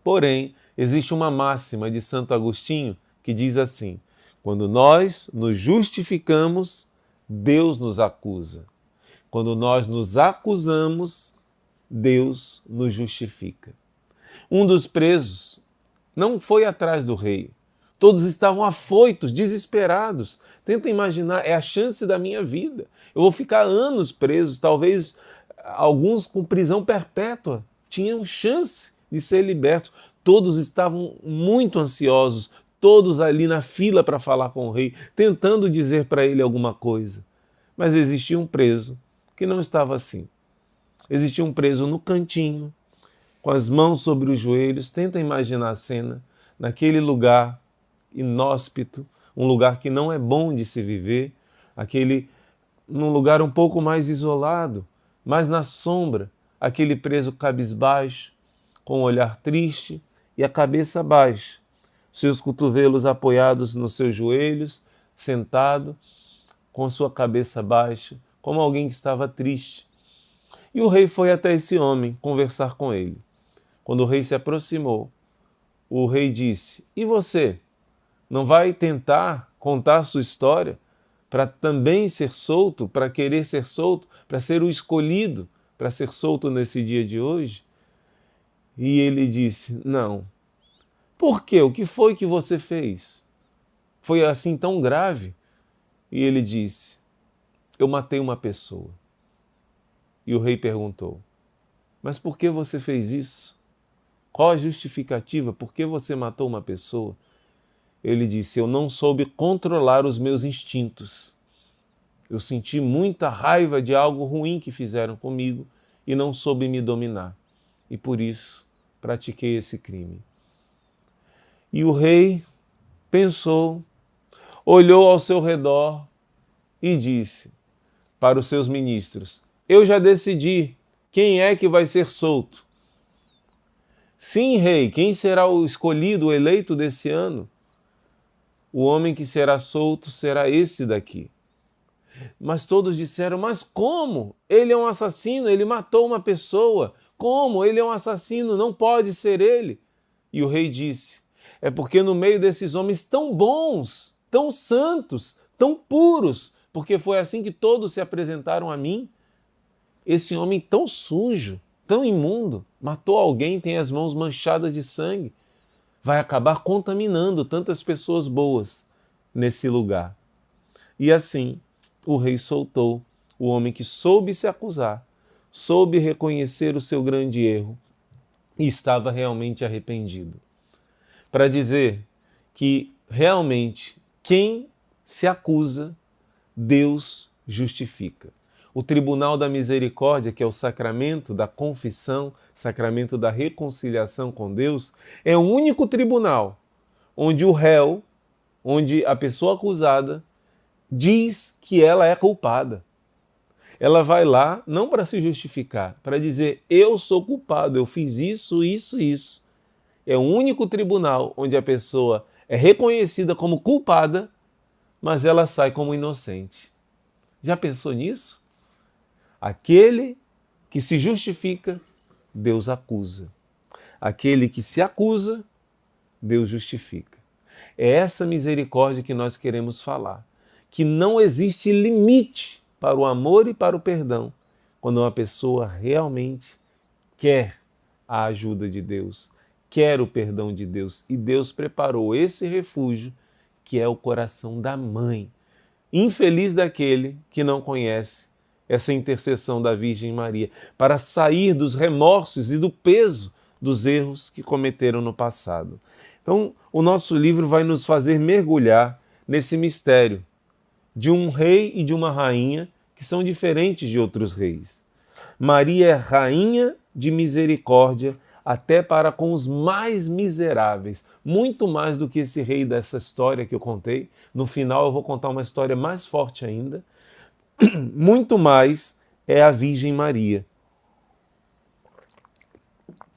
Porém, existe uma máxima de Santo Agostinho que diz assim: quando nós nos justificamos, Deus nos acusa. Quando nós nos acusamos, Deus nos justifica. Um dos presos não foi atrás do rei. Todos estavam afoitos, desesperados. Tenta imaginar, é a chance da minha vida. Eu vou ficar anos presos, talvez alguns com prisão perpétua. Tinham chance de ser libertos. Todos estavam muito ansiosos, todos ali na fila para falar com o rei, tentando dizer para ele alguma coisa. Mas existia um preso que não estava assim. Existia um preso no cantinho, com as mãos sobre os joelhos. Tenta imaginar a cena, naquele lugar inóspito, um lugar que não é bom de se viver, num lugar um pouco mais isolado, mais na sombra, aquele preso cabisbaixo, com o olhar triste e a cabeça baixa, seus cotovelos apoiados nos seus joelhos, sentado, com sua cabeça baixa, como alguém que estava triste. E o rei foi até esse homem conversar com ele. Quando o rei se aproximou, o rei disse: "E você? Não vai tentar contar sua história para também ser solto, para querer ser solto, para ser o escolhido, para ser solto nesse dia de hoje?" E ele disse: "Não." "Por quê? O que foi que você fez? Foi assim tão grave?" E ele disse: "Eu matei uma pessoa." E o rei perguntou: "Mas por que você fez isso? Qual a justificativa? Por que você matou uma pessoa?" Ele disse: "Eu não soube controlar os meus instintos. Eu senti muita raiva de algo ruim que fizeram comigo e não soube me dominar. E por isso pratiquei esse crime." E o rei pensou, olhou ao seu redor e disse para os seus ministros: "Eu já decidi quem é que vai ser solto." "Sim, rei, quem será o escolhido, o eleito desse ano?" "O homem que será solto será esse daqui." Mas todos disseram: "Mas como? Ele é um assassino, ele matou uma pessoa. Como? Ele é um assassino, não pode ser ele." E o rei disse: "É porque no meio desses homens tão bons, tão santos, tão puros, porque foi assim que todos se apresentaram a mim, esse homem tão sujo, tão imundo, matou alguém, tem as mãos manchadas de sangue, vai acabar contaminando tantas pessoas boas nesse lugar." E assim, o rei soltou o homem que soube se acusar, soube reconhecer o seu grande erro e estava realmente arrependido. Para dizer que realmente quem se acusa, Deus justifica. O tribunal da misericórdia, que é o sacramento da confissão, sacramento da reconciliação com Deus, é o único tribunal onde o réu, onde a pessoa acusada, diz que ela é culpada. Ela vai lá não para se justificar, para dizer: "Eu sou culpado, eu fiz isso, isso, isso." É o único tribunal onde a pessoa é reconhecida como culpada, mas ela sai como inocente. Já pensou nisso? Aquele que se justifica, Deus acusa. Aquele que se acusa, Deus justifica. É essa misericórdia que nós queremos falar. Que não existe limite para o amor e para o perdão, quando uma pessoa realmente quer a ajuda de Deus, quer o perdão de Deus. E Deus preparou esse refúgio, que é o coração da mãe. Infeliz daquele que não conhece essa intercessão da Virgem Maria, para sair dos remorsos e do peso dos erros que cometeram no passado. Então, o nosso livro vai nos fazer mergulhar nesse mistério de um rei e de uma rainha que são diferentes de outros reis. Maria é rainha de misericórdia até para com os mais miseráveis, muito mais do que esse rei dessa história que eu contei. No final eu vou contar uma história mais forte ainda. Muito mais é a Virgem Maria.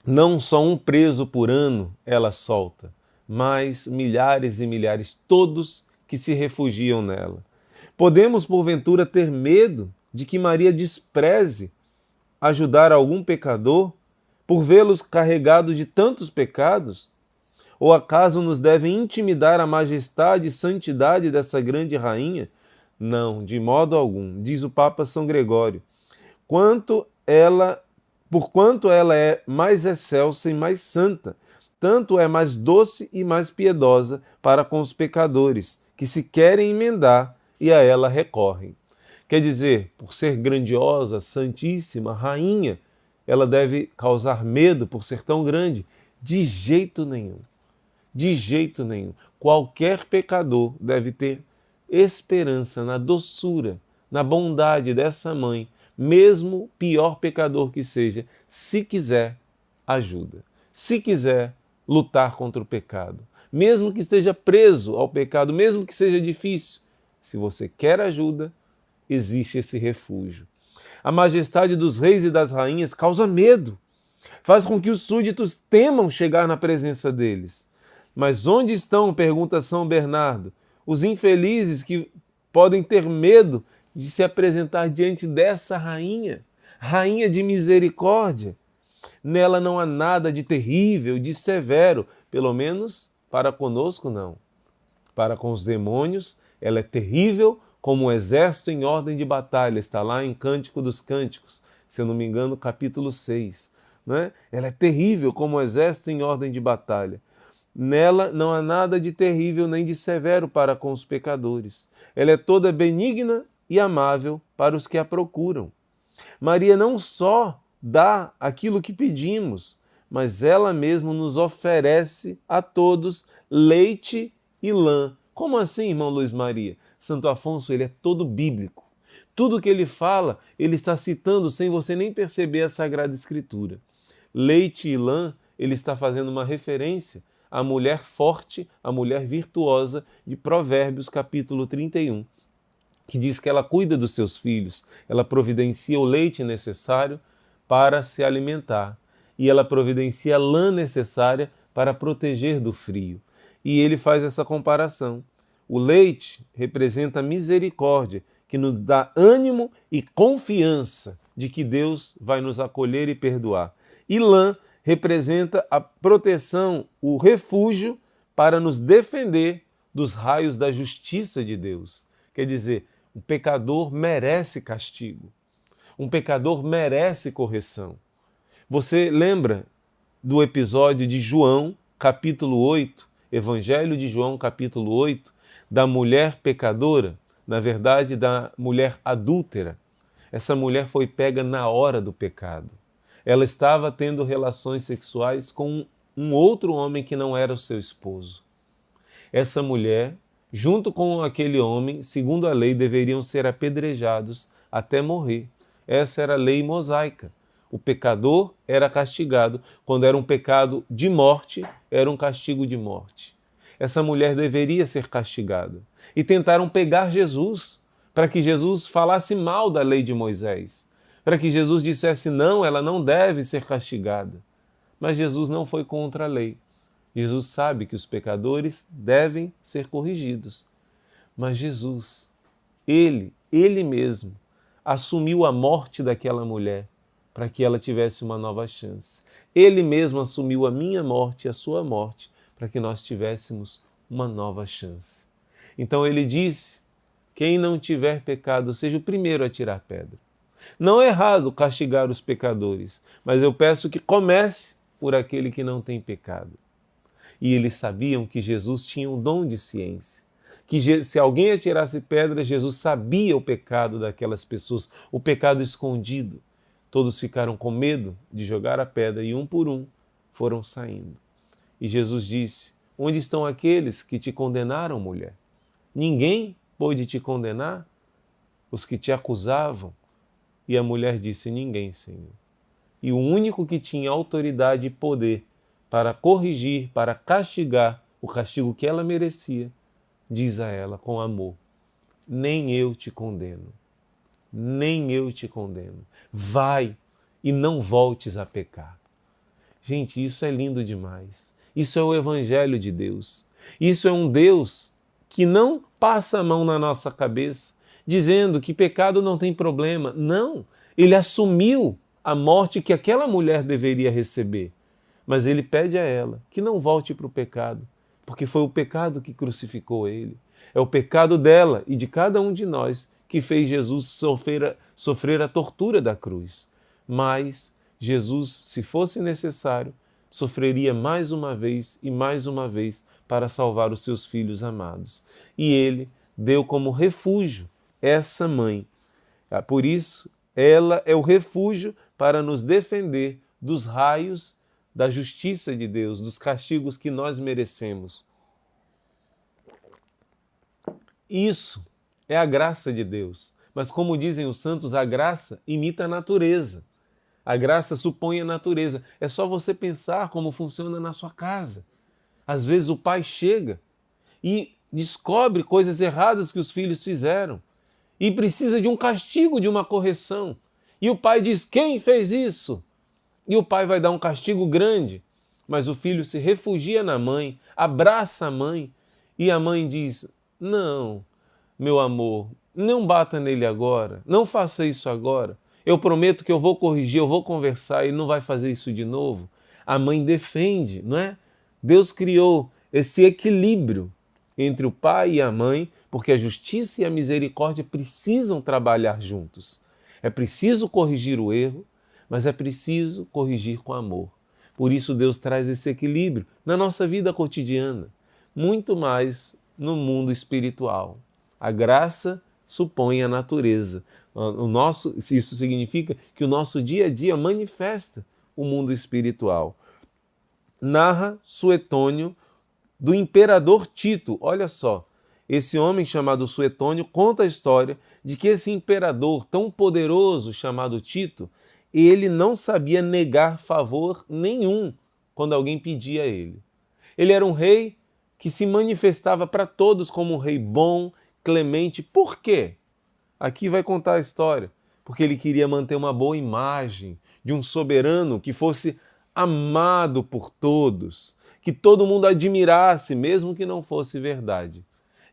Não só um preso por ano ela solta, mas milhares e milhares, todos que se refugiam nela. Podemos, porventura, ter medo de que Maria despreze ajudar algum pecador por vê-los carregado de tantos pecados? Ou acaso nos devem intimidar a majestade e santidade dessa grande rainha? Não, de modo algum, diz o Papa São Gregório. Porquanto ela é mais excelsa e mais santa, tanto é mais doce e mais piedosa para com os pecadores, que se querem emendar e a ela recorrem. Quer dizer, por ser grandiosa, santíssima, rainha, ela deve causar medo por ser tão grande? De jeito nenhum. De jeito nenhum. Qualquer pecador deve ter esperança na doçura, na bondade dessa mãe, mesmo pior pecador que seja, se quiser ajuda, se quiser lutar contra o pecado, mesmo que esteja preso ao pecado, mesmo que seja difícil, se você quer ajuda, existe esse refúgio. A majestade dos reis e das rainhas causa medo, faz com que os súditos temam chegar na presença deles. Mas onde estão, pergunta São Bernardo, os infelizes que podem ter medo de se apresentar diante dessa rainha, rainha de misericórdia? Nela não há nada de terrível, de severo, pelo menos para conosco não. Para com os demônios, ela é terrível como um exército em ordem de batalha, está lá em Cântico dos Cânticos, se eu não me engano, capítulo 6. Né? Ela é terrível como um exército em ordem de batalha. Nela não há nada de terrível nem de severo para com os pecadores. Ela é toda benigna e amável para os que a procuram. Maria não só dá aquilo que pedimos, mas ela mesma nos oferece a todos leite e lã. Como assim, irmão Luiz Maria? Santo Afonso, ele é todo bíblico. Tudo que ele fala, ele está citando sem você nem perceber a Sagrada Escritura. Leite e lã, ele está fazendo uma referência à mulher forte, à mulher virtuosa de Provérbios capítulo 31, que diz que ela cuida dos seus filhos, ela providencia o leite necessário para se alimentar e ela providencia a lã necessária para proteger do frio. E ele faz essa comparação. O leite representa a misericórdia, que nos dá ânimo e confiança de que Deus vai nos acolher e perdoar. E lã representa a proteção, o refúgio para nos defender dos raios da justiça de Deus. Quer dizer, o pecador merece castigo. Um pecador merece correção. Você lembra do episódio de João, capítulo 8, Evangelho de João, capítulo 8, da mulher pecadora, na verdade, da mulher adúltera. Essa mulher foi pega na hora do pecado. Ela estava tendo relações sexuais com um outro homem que não era o seu esposo. Essa mulher, junto com aquele homem, segundo a lei, deveriam ser apedrejados até morrer. Essa era a lei mosaica. O pecador era castigado. Quando era um pecado de morte, era um castigo de morte. Essa mulher deveria ser castigada. E tentaram pegar Jesus, para que Jesus falasse mal da lei de Moisés, para que Jesus dissesse não, ela não deve ser castigada. Mas Jesus não foi contra a lei. Jesus sabe que os pecadores devem ser corrigidos. Mas Jesus, ele mesmo, assumiu a morte daquela mulher para que ela tivesse uma nova chance. Ele mesmo assumiu a minha morte e a sua morte para que nós tivéssemos uma nova chance. Então ele disse, quem não tiver pecado, seja o primeiro a tirar pedra. Não é errado castigar os pecadores, mas eu peço que comece por aquele que não tem pecado. E eles sabiam que Jesus tinha um dom de ciência, que se alguém atirasse pedra, Jesus sabia o pecado daquelas pessoas, o pecado escondido. Todos ficaram com medo de jogar a pedra e um por um foram saindo. E Jesus disse, onde estão aqueles que te condenaram, mulher? Ninguém pôde te condenar? Os que te acusavam? E a mulher disse, ninguém, Senhor. E o único que tinha autoridade e poder para corrigir, para castigar o castigo que ela merecia, diz a ela com amor, nem eu te condeno, nem eu te condeno. Vai e não voltes a pecar. Gente, isso é lindo demais. Isso é o Evangelho de Deus. Isso é um Deus que não passa a mão na nossa cabeça, dizendo que pecado não tem problema. Não, ele assumiu a morte que aquela mulher deveria receber. Mas ele pede a ela que não volte para o pecado, porque foi o pecado que crucificou ele. É o pecado dela e de cada um de nós que fez Jesus sofrer a tortura da cruz. Mas Jesus, se fosse necessário, sofreria mais uma vez e mais uma vez para salvar os seus filhos amados. E ele deu como refúgio essa mãe. Por isso, ela é o refúgio para nos defender dos raios da justiça de Deus, dos castigos que nós merecemos. Isso é a graça de Deus. Mas como dizem os santos, a graça imita a natureza. A graça supõe a natureza. É só você pensar como funciona na sua casa. Às vezes o pai chega e descobre coisas erradas que os filhos fizeram e precisa de um castigo, de uma correção. E o pai diz: quem fez isso? E o pai vai dar um castigo grande, mas o filho se refugia na mãe, abraça a mãe e a mãe diz: não, meu amor, não bata nele agora, não faça isso agora. Eu prometo que eu vou corrigir, eu vou conversar e não vai fazer isso de novo. A mãe defende, não é? Deus criou esse equilíbrio entre o pai e a mãe, porque a justiça e a misericórdia precisam trabalhar juntos. É preciso corrigir o erro, mas é preciso corrigir com amor. Por isso Deus traz esse equilíbrio na nossa vida cotidiana, muito mais no mundo espiritual. A graça supõe a natureza. Isso significa que o nosso dia a dia manifesta o mundo espiritual. Narra Suetônio do imperador Tito. Olha só, esse homem chamado Suetônio conta a história de que esse imperador tão poderoso chamado Tito, ele não sabia negar favor nenhum quando alguém pedia a ele. Ele era um rei que se manifestava para todos como um rei bom, clemente. Por quê? Aqui vai contar a história. Porque ele queria manter uma boa imagem de um soberano que fosse amado por todos, que todo mundo admirasse, mesmo que não fosse verdade.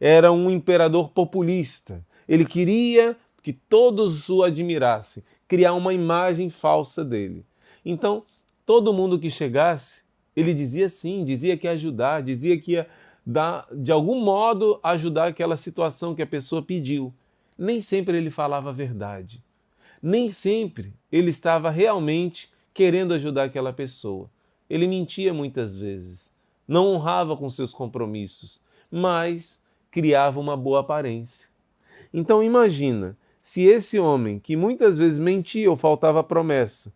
Era um imperador populista. Ele queria que todos o admirassem, criar uma imagem falsa dele. Então, todo mundo que chegasse, ele dizia sim, dizia que ia ajudar, dizia que ia de algum modo ajudar aquela situação que a pessoa pediu. Nem sempre ele falava a verdade. Nem sempre ele estava realmente querendo ajudar aquela pessoa. Ele mentia muitas vezes, não honrava com seus compromissos, mas criava uma boa aparência. Então imagina, se esse homem, que muitas vezes mentia ou faltava promessa,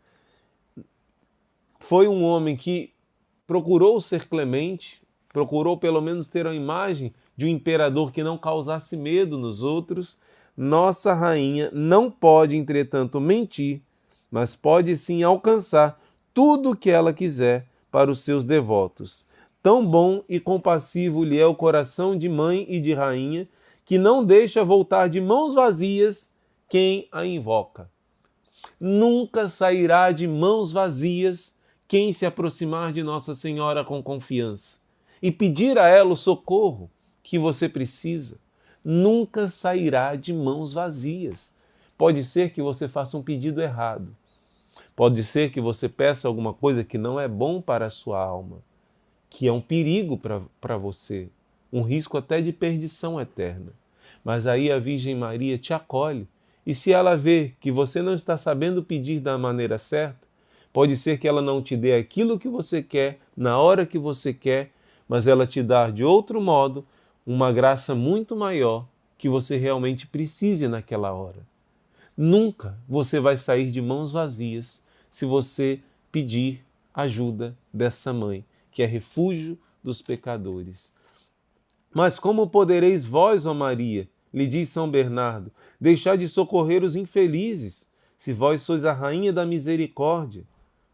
foi um homem que procurou ser clemente, procurou pelo menos ter a imagem de um imperador que não causasse medo nos outros, nossa rainha não pode, entretanto, mentir, mas pode sim alcançar tudo o que ela quiser para os seus devotos. Tão bom e compassivo lhe é o coração de mãe e de rainha, que não deixa voltar de mãos vazias quem a invoca. Nunca sairá de mãos vazias quem se aproximar de Nossa Senhora com confiança e pedir a ela o socorro que você precisa. Nunca sairá de mãos vazias. Pode ser que você faça um pedido errado. Pode ser que você peça alguma coisa que não é bom para a sua alma, que é um perigo para você, um risco até de perdição eterna. Mas aí a Virgem Maria te acolhe, e se ela vê que você não está sabendo pedir da maneira certa, pode ser que ela não te dê aquilo que você quer, na hora que você quer, mas ela te dá de outro modo uma graça muito maior que você realmente precise naquela hora. Nunca você vai sair de mãos vazias se você pedir ajuda dessa mãe, que é refúgio dos pecadores. Mas como podereis vós, ó Maria, lhe diz São Bernardo, deixar de socorrer os infelizes, se vós sois a rainha da misericórdia?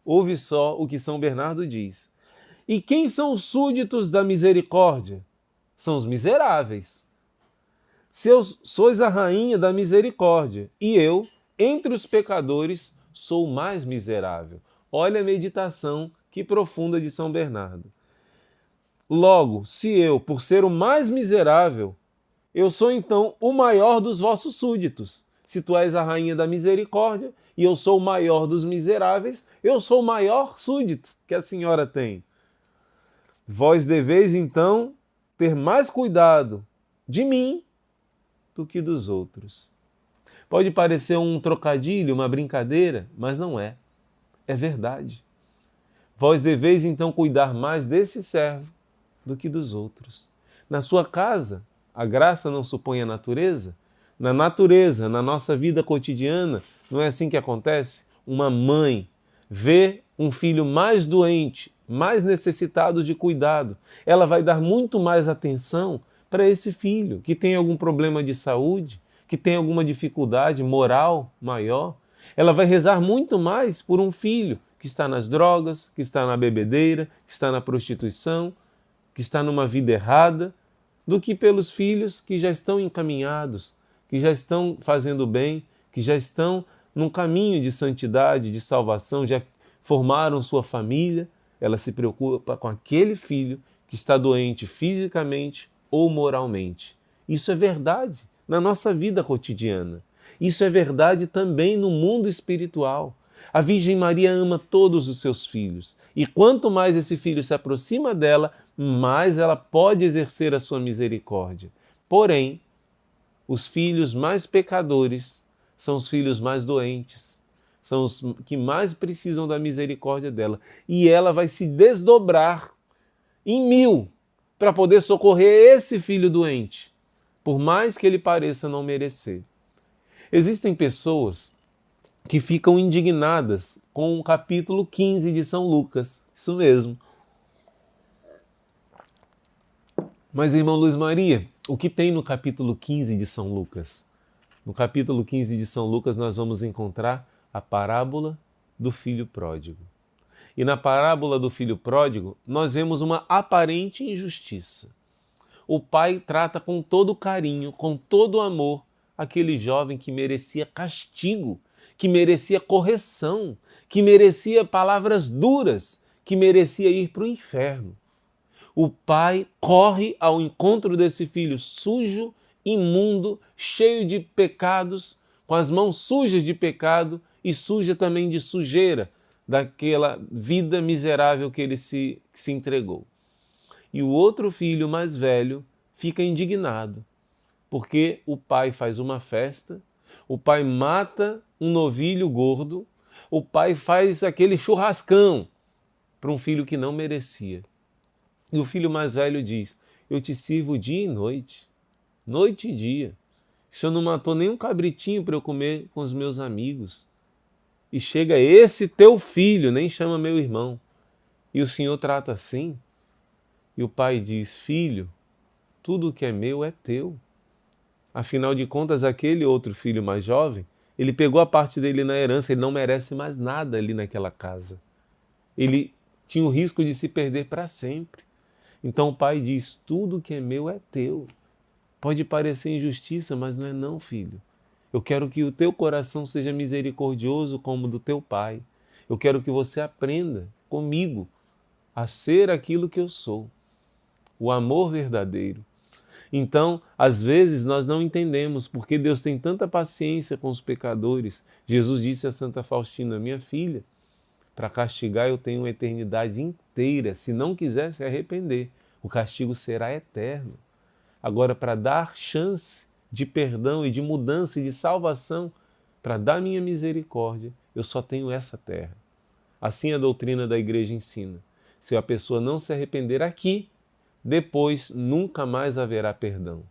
Ouve só o que São Bernardo diz. E quem são os súditos da misericórdia? São os miseráveis. Sois a rainha da misericórdia, e eu, entre os pecadores, sou o mais miserável. Olha a meditação que profunda de São Bernardo. Logo, se eu, por ser o mais miserável, eu sou então o maior dos vossos súditos. Se tu és a rainha da misericórdia e eu sou o maior dos miseráveis, eu sou o maior súdito que a senhora tem. Vós deveis então ter mais cuidado de mim do que dos outros. Pode parecer um trocadilho, uma brincadeira, mas não é. É verdade. Vós deveis então cuidar mais desse servo do que dos outros. Na sua casa, a graça não supõe a natureza? Na natureza, na nossa vida cotidiana, não é assim que acontece? Uma mãe vê um filho mais doente, mais necessitado de cuidado. Ela vai dar muito mais atenção para esse filho que tem algum problema de saúde, que tem alguma dificuldade moral maior, ela vai rezar muito mais por um filho que está nas drogas, que está na bebedeira, que está na prostituição, que está numa vida errada, do que pelos filhos que já estão encaminhados, que já estão fazendo bem, que já estão num caminho de santidade, de salvação, já formaram sua família. Ela se preocupa com aquele filho que está doente fisicamente ou moralmente. Isso é verdade na nossa vida cotidiana. Isso é verdade também no mundo espiritual. A Virgem Maria ama todos os seus filhos. E quanto mais esse filho se aproxima dela, mais ela pode exercer a sua misericórdia. Porém, os filhos mais pecadores são os filhos mais doentes, são os que mais precisam da misericórdia dela. E ela vai se desdobrar em 1000 para poder socorrer esse filho doente, por mais que ele pareça não merecer. Existem pessoas que ficam indignadas com o capítulo 15 de São Lucas. Isso mesmo. Mas, irmão Luiz Maria, o que tem no capítulo 15 de São Lucas? No capítulo 15 de São Lucas nós vamos encontrar a parábola do filho pródigo. E na parábola do filho pródigo nós vemos uma aparente injustiça. O pai trata com todo carinho, com todo amor, aquele jovem que merecia castigo, que merecia correção, que merecia palavras duras, que merecia ir para o inferno. O pai corre ao encontro desse filho sujo, imundo, cheio de pecados, com as mãos sujas de pecado e suja também de sujeira daquela vida miserável que ele se entregou. E o outro filho mais velho fica indignado, porque o pai faz uma festa, o pai mata um novilho gordo, o pai faz aquele churrascão para um filho que não merecia. E o filho mais velho diz: eu te sirvo dia e noite e dia. O senhor não matou nem um cabritinho para eu comer com os meus amigos. E chega esse teu filho, nem chama meu irmão, e o senhor trata assim? E o pai diz: filho, tudo que é meu é teu. Afinal de contas, aquele outro filho mais jovem, ele pegou a parte dele na herança, ele não merece mais nada ali naquela casa. Ele tinha o risco de se perder para sempre. Então o pai diz: tudo que é meu é teu. Pode parecer injustiça, mas não é não, filho. Eu quero que o teu coração seja misericordioso como o do teu pai. Eu quero que você aprenda comigo a ser aquilo que eu sou. O amor verdadeiro. Então, às vezes nós não entendemos porque Deus tem tanta paciência com os pecadores. Jesus disse a Santa Faustina: minha filha, para castigar eu tenho uma eternidade inteira. Se não quiser se arrepender, o castigo será eterno. Agora, para dar chance de perdão e de mudança e de salvação, para dar minha misericórdia, eu só tenho essa terra. Assim a doutrina da igreja ensina. Se a pessoa não se arrepender aqui, depois nunca mais haverá perdão.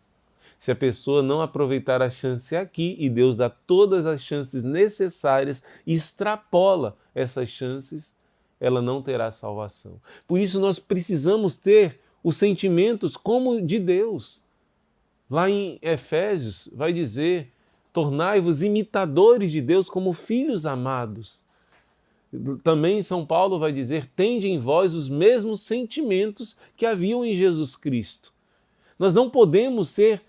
Se a pessoa não aproveitar a chance aqui, e Deus dá todas as chances necessárias, extrapola essas chances, ela não terá salvação. Por isso nós precisamos ter os sentimentos como de Deus. Lá em Efésios vai dizer: tornai-vos imitadores de Deus como filhos amados. Também São Paulo vai dizer: tende em vós os mesmos sentimentos que haviam em Jesus Cristo. Nós não podemos ser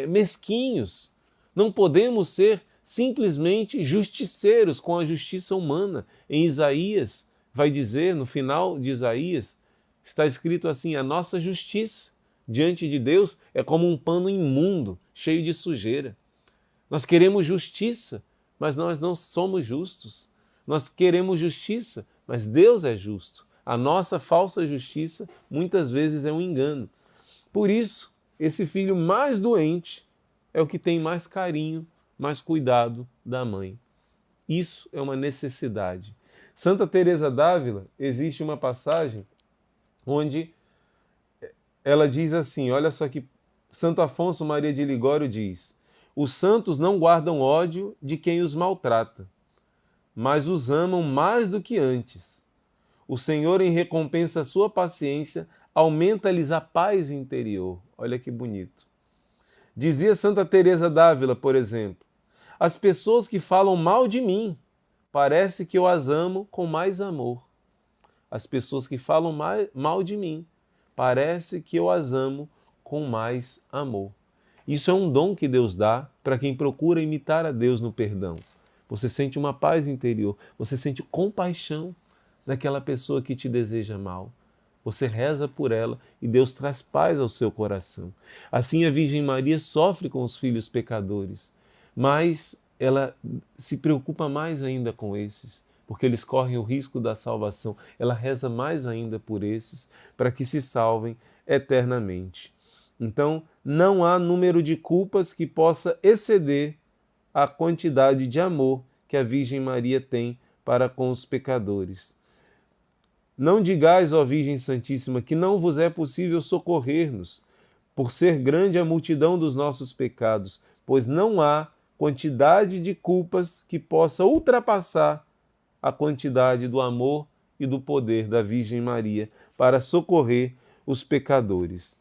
mesquinhos, não podemos ser simplesmente justiceiros com a justiça humana. Em Isaías vai dizer, no final de Isaías, está escrito assim: a nossa justiça diante de Deus é como um pano imundo, cheio de sujeira. Nós queremos justiça, mas nós não somos justos. Nós queremos justiça, mas Deus é justo. A nossa falsa justiça muitas vezes é um engano. Por isso, esse filho mais doente é o que tem mais carinho, mais cuidado da mãe. Isso é uma necessidade. Santa Teresa d'Ávila, existe uma passagem onde ela diz assim, olha só que Santo Afonso Maria de Ligório diz: os santos não guardam ódio de quem os maltrata, mas os amam mais do que antes. O Senhor, em recompensa à sua paciência, aumenta-lhes a paz interior. Olha que bonito. Dizia Santa Teresa d'Ávila, por exemplo, as pessoas que falam mal de mim, parece que eu as amo com mais amor. As pessoas que falam mal de mim, parece que eu as amo com mais amor. Isso é um dom que Deus dá para quem procura imitar a Deus no perdão. Você sente uma paz interior, você sente compaixão daquela pessoa que te deseja mal. Você reza por ela e Deus traz paz ao seu coração. Assim a Virgem Maria sofre com os filhos pecadores, mas ela se preocupa mais ainda com esses, porque eles correm o risco da salvação. Ela reza mais ainda por esses, para que se salvem eternamente. Então, não há número de culpas que possa exceder a quantidade de amor que a Virgem Maria tem para com os pecadores. Não digais, ó Virgem Santíssima, que não vos é possível socorrer-nos, por ser grande a multidão dos nossos pecados, pois não há quantidade de culpas que possa ultrapassar a quantidade do amor e do poder da Virgem Maria para socorrer os pecadores.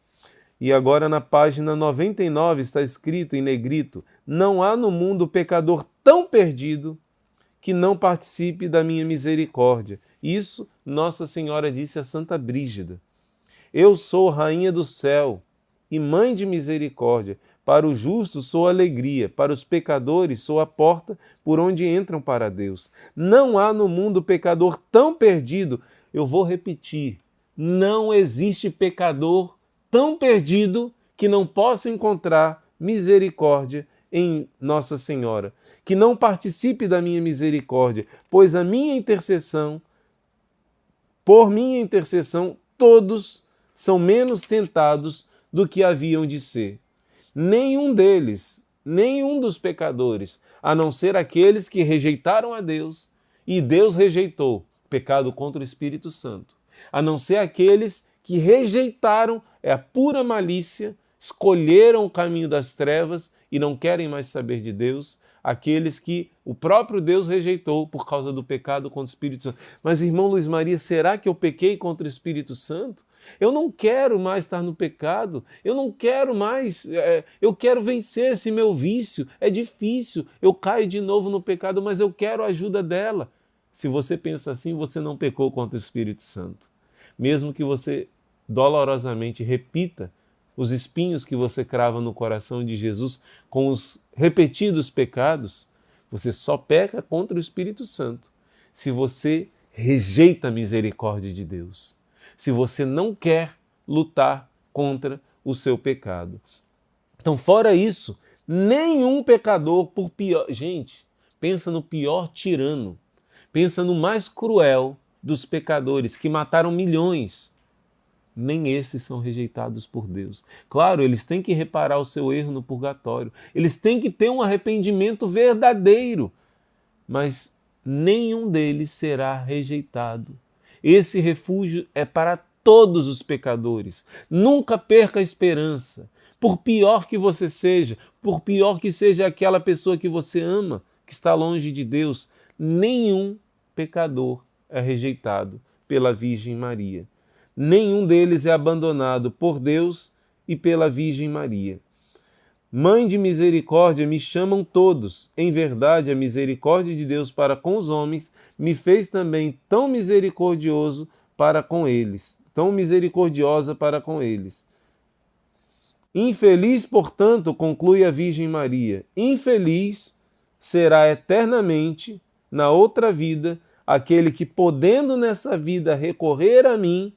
E agora na página 99 está escrito em negrito: não há no mundo pecador tão perdido que não participe da minha misericórdia. Isso Nossa Senhora disse a Santa Brígida. Eu sou rainha do céu e mãe de misericórdia. Para os justos sou alegria, para os pecadores sou a porta por onde entram para Deus. Não há no mundo pecador tão perdido. Eu vou repetir, não existe pecador tão perdido que não possa encontrar misericórdia em Nossa Senhora, que não participe da minha misericórdia, pois a minha intercessão, por minha intercessão, todos são menos tentados do que haviam de ser. Nenhum deles, nenhum dos pecadores, a não ser aqueles que rejeitaram a Deus, e Deus rejeitou, pecado contra o Espírito Santo, a não ser aqueles que rejeitaram, é a pura malícia, escolheram o caminho das trevas e não querem mais saber de Deus, aqueles que o próprio Deus rejeitou por causa do pecado contra o Espírito Santo. Mas, irmão Luiz Maria, será que eu pequei contra o Espírito Santo? Eu não quero mais estar no pecado, eu não quero mais, eu quero vencer esse meu vício, é difícil, eu caio de novo no pecado, mas eu quero a ajuda dela. Se você pensa assim, você não pecou contra o Espírito Santo. Mesmo que você dolorosamente repita os espinhos que você crava no coração de Jesus com os repetidos pecados, você só peca contra o Espírito Santo se você rejeita a misericórdia de Deus, se você não quer lutar contra o seu pecado. Então, fora isso, nenhum pecador, por pior... Gente, pensa no pior tirano, pensa no mais cruel dos pecadores que mataram milhões. Nem esses são rejeitados por Deus. Claro, eles têm que reparar o seu erro no purgatório. Eles têm que ter um arrependimento verdadeiro. Mas nenhum deles será rejeitado. Esse refúgio é para todos os pecadores. Nunca perca a esperança. Por pior que você seja, por pior que seja aquela pessoa que você ama, que está longe de Deus, nenhum pecador é rejeitado pela Virgem Maria. Nenhum deles é abandonado por Deus e pela Virgem Maria. Mãe de misericórdia me chamam todos. Em verdade, a misericórdia de Deus para com os homens me fez também tão misericordioso para com eles, tão misericordiosa para com eles. Infeliz, portanto, conclui a Virgem Maria, infeliz será eternamente, na outra vida, aquele que, podendo nessa vida recorrer a mim,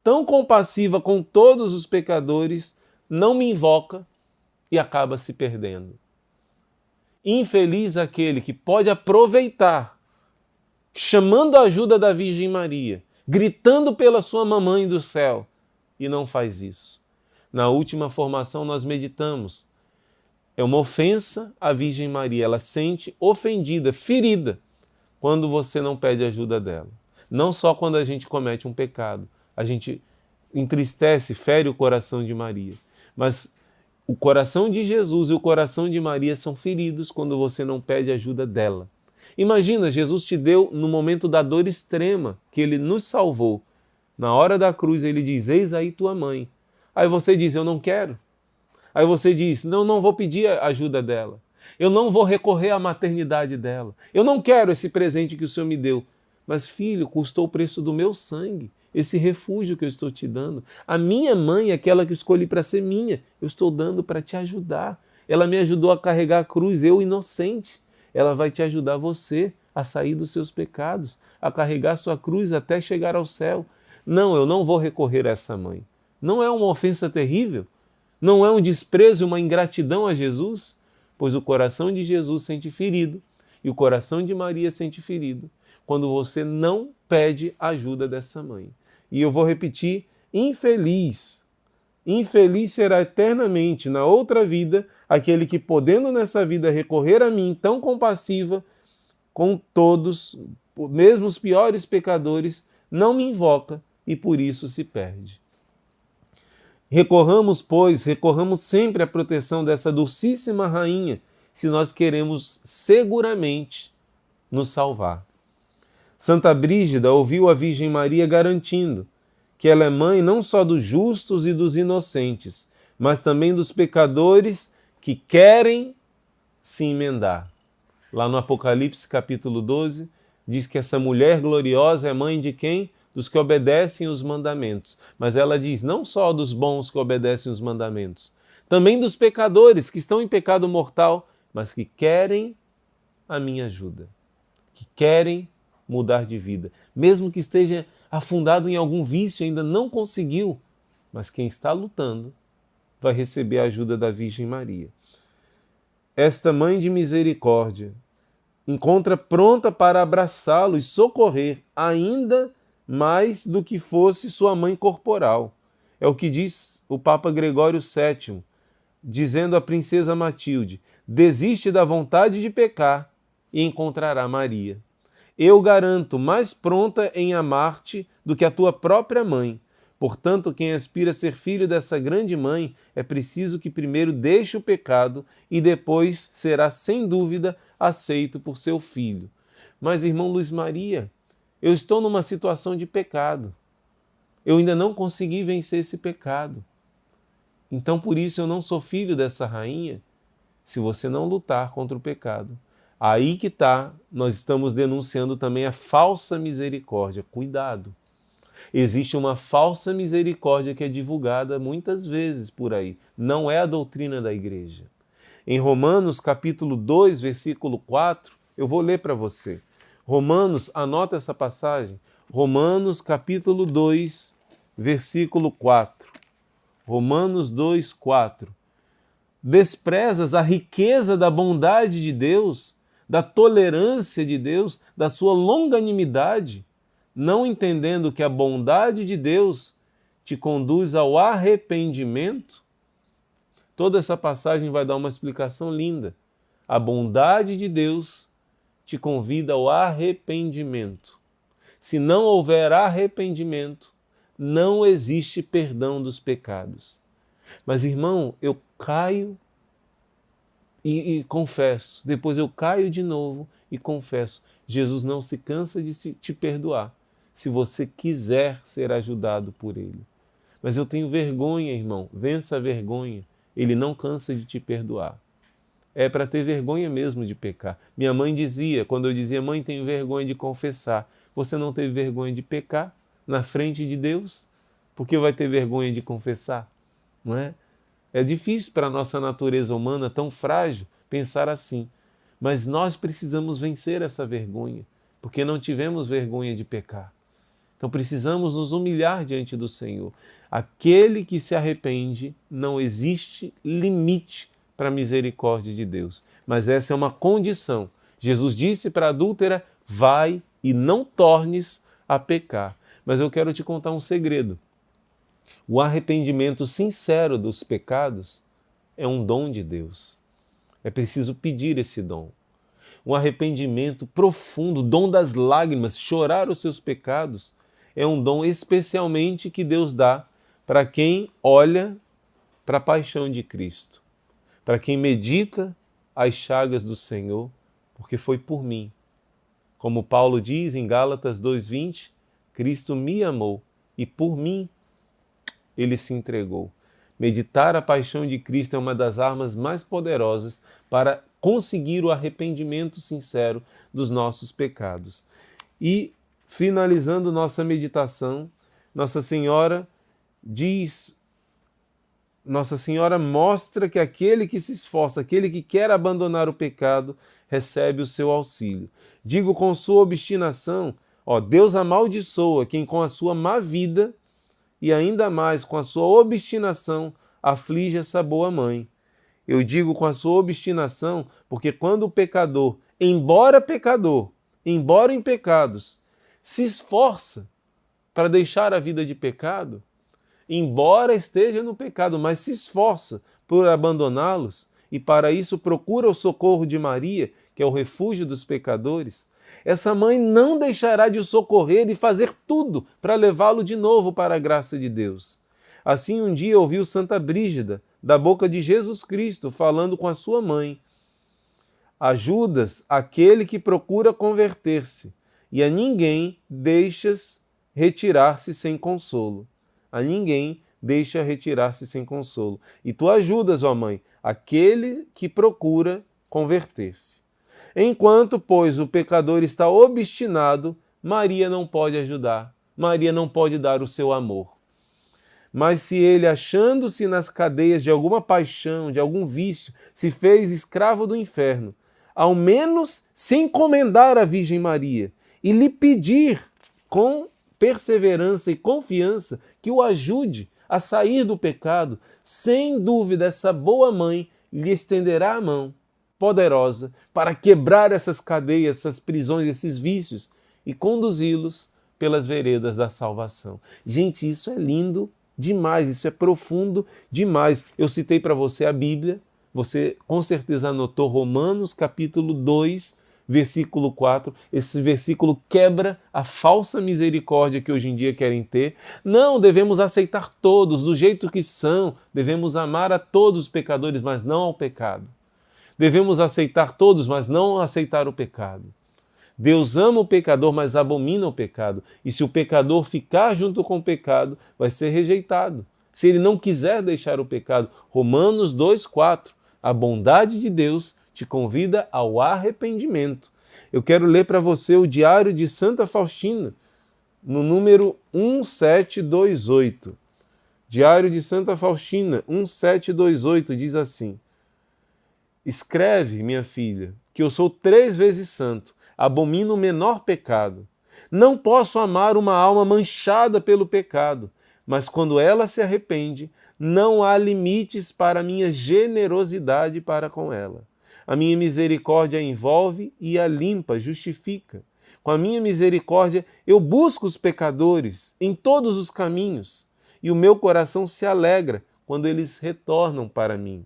tão compassiva com todos os pecadores, não me invoca e acaba se perdendo. Infeliz aquele que pode aproveitar, chamando a ajuda da Virgem Maria, gritando pela sua mamãe do céu, e não faz isso. Na última formação nós meditamos. É uma ofensa à Virgem Maria, ela sente ofendida, ferida, quando você não pede ajuda dela. Não só quando a gente comete um pecado, a gente entristece, fere o coração de Maria. Mas o coração de Jesus e o coração de Maria são feridos quando você não pede ajuda dela. Imagina, Jesus te deu no momento da dor extrema, que Ele nos salvou. Na hora da cruz Ele diz, eis aí tua mãe. Aí você diz, eu não quero. Aí você diz, não vou pedir a ajuda dela. Eu não vou recorrer à maternidade dela. Eu não quero esse presente que o Senhor me deu. Mas, filho, custou o preço do meu sangue, esse refúgio que eu estou te dando. A minha mãe, aquela que escolhi para ser minha, eu estou dando para te ajudar. Ela me ajudou a carregar a cruz, eu inocente. Ela vai te ajudar você a sair dos seus pecados, a carregar sua cruz até chegar ao céu. Não, eu não vou recorrer a essa mãe. Não é uma ofensa terrível? Não é um desprezo, uma ingratidão a Jesus? Pois o coração de Jesus sente ferido e o coração de Maria sente ferido quando você não pede a ajuda dessa mãe. E eu vou repetir, infeliz será eternamente na outra vida aquele que, podendo nessa vida recorrer a mim tão compassiva, com todos, mesmo os piores pecadores, não me invoca e por isso se perde. Recorramos, pois, sempre à proteção dessa dulcíssima rainha, se nós queremos seguramente nos salvar. Santa Brígida ouviu a Virgem Maria garantindo que ela é mãe não só dos justos e dos inocentes, mas também dos pecadores que querem se emendar. Lá no Apocalipse capítulo 12, diz que essa mulher gloriosa é mãe de quem? Dos que obedecem os mandamentos. Mas ela diz não só dos bons que obedecem os mandamentos, também dos pecadores que estão em pecado mortal, mas que querem a minha ajuda, que querem mudar de vida. Mesmo que esteja afundado em algum vício, ainda não conseguiu, mas quem está lutando vai receber a ajuda da Virgem Maria. Esta mãe de misericórdia encontra pronta para abraçá-lo e socorrer ainda mais do que fosse sua mãe corporal. É o que diz o Papa Gregório VII, dizendo à princesa Matilde: desiste da vontade de pecar e encontrará Maria. Eu garanto mais pronta em amar-te do que a tua própria mãe. Portanto, quem aspira a ser filho dessa grande mãe, é preciso que primeiro deixe o pecado e depois será, sem dúvida, aceito por seu filho. Mas, irmão Luiz Maria, eu estou numa situação de pecado. Eu ainda não consegui vencer esse pecado. Então, por isso, eu não sou filho dessa rainha, se você não lutar contra o pecado. Aí que está, nós estamos denunciando também a falsa misericórdia. Cuidado! Existe uma falsa misericórdia que é divulgada muitas vezes por aí. Não é a doutrina da igreja. Em Romanos capítulo 2, versículo 4, eu vou ler para você. Romanos, anota essa passagem. Romanos capítulo 2, versículo 4. Romanos 2, 4. Desprezas a riqueza da bondade de Deus, da tolerância de Deus, da sua longanimidade, não entendendo que a bondade de Deus te conduz ao arrependimento? Toda essa passagem vai dar uma explicação linda. A bondade de Deus te convida ao arrependimento. Se não houver arrependimento, não existe perdão dos pecados. Mas, irmão, eu caio e confesso. Depois eu caio de novo e confesso. Jesus não se cansa de te perdoar, se você quiser ser ajudado por Ele. Mas eu tenho vergonha, irmão. Vença a vergonha. Ele não cansa de te perdoar. É para ter vergonha mesmo de pecar. Minha mãe dizia, quando eu dizia, mãe, tenho vergonha de confessar. Você não teve vergonha de pecar na frente de Deus? Porque vai ter vergonha de confessar? Não é? É difícil para a nossa natureza humana tão frágil pensar assim. Mas nós precisamos vencer essa vergonha, porque não tivemos vergonha de pecar. Então precisamos nos humilhar diante do Senhor. Aquele que se arrepende, não existe limite para a misericórdia de Deus. Mas essa é uma condição. Jesus disse para a adúltera, vai e não tornes a pecar. Mas eu quero te contar um segredo. O arrependimento sincero dos pecados é um dom de Deus. É preciso pedir esse dom. Um arrependimento profundo, dom das lágrimas, chorar os seus pecados, é um dom especialmente que Deus dá para quem olha para a paixão de Cristo, para quem medita as chagas do Senhor, porque foi por mim. Como Paulo diz em Gálatas 2:20, Cristo me amou e por mim Ele se entregou. Meditar a paixão de Cristo é uma das armas mais poderosas para conseguir o arrependimento sincero dos nossos pecados. E, finalizando nossa meditação, Nossa Senhora mostra que aquele que se esforça, aquele que quer abandonar o pecado, recebe o seu auxílio. Digo com sua obstinação, Deus amaldiçoa quem com a sua má vida e ainda mais com a sua obstinação aflige essa boa mãe. Eu digo com a sua obstinação, porque quando o pecador, embora em pecados, se esforça para deixar a vida de pecado, embora esteja no pecado, mas se esforça por abandoná-los e para isso procura o socorro de Maria, que é o refúgio dos pecadores, essa mãe não deixará de o socorrer e fazer tudo para levá-lo de novo para a graça de Deus. Assim um dia ouviu Santa Brígida, da boca de Jesus Cristo, falando com a sua mãe: ajudas aquele que procura converter-se, e a ninguém deixas retirar-se sem consolo. A ninguém deixa retirar-se sem consolo. E tu ajudas, ó mãe, aquele que procura converter-se. Enquanto, pois, o pecador está obstinado, Maria não pode ajudar, Maria não pode dar o seu amor. Mas se ele, achando-se nas cadeias de alguma paixão, de algum vício, se fez escravo do inferno, ao menos se encomendar à Virgem Maria e lhe pedir com perseverança e confiança que o ajude a sair do pecado, sem dúvida essa boa mãe lhe estenderá a mão poderosa para quebrar essas cadeias, essas prisões, esses vícios e conduzi-los pelas veredas da salvação. Gente, isso é lindo demais, isso é profundo demais. Eu citei para você a Bíblia, você com certeza anotou Romanos capítulo 2, versículo 4, esse versículo quebra a falsa misericórdia que hoje em dia querem ter. Não, devemos aceitar todos do jeito que são, devemos amar a todos os pecadores, mas não ao pecado. Devemos aceitar todos, mas não aceitar o pecado. Deus ama o pecador, mas abomina o pecado. E se o pecador ficar junto com o pecado, vai ser rejeitado. Se ele não quiser deixar o pecado, Romanos 2,4, a bondade de Deus te convida ao arrependimento. Eu quero ler para você o Diário de Santa Faustina, no número 1728. Diário de Santa Faustina, 1728, diz assim: escreve, minha filha, que eu sou 3 vezes santo, abomino o menor pecado. Não posso amar uma alma manchada pelo pecado, mas quando ela se arrepende, não há limites para a minha generosidade para com ela. A minha misericórdia a envolve e a limpa, justifica. Com a minha misericórdia eu busco os pecadores em todos os caminhos, e o meu coração se alegra quando eles retornam para mim.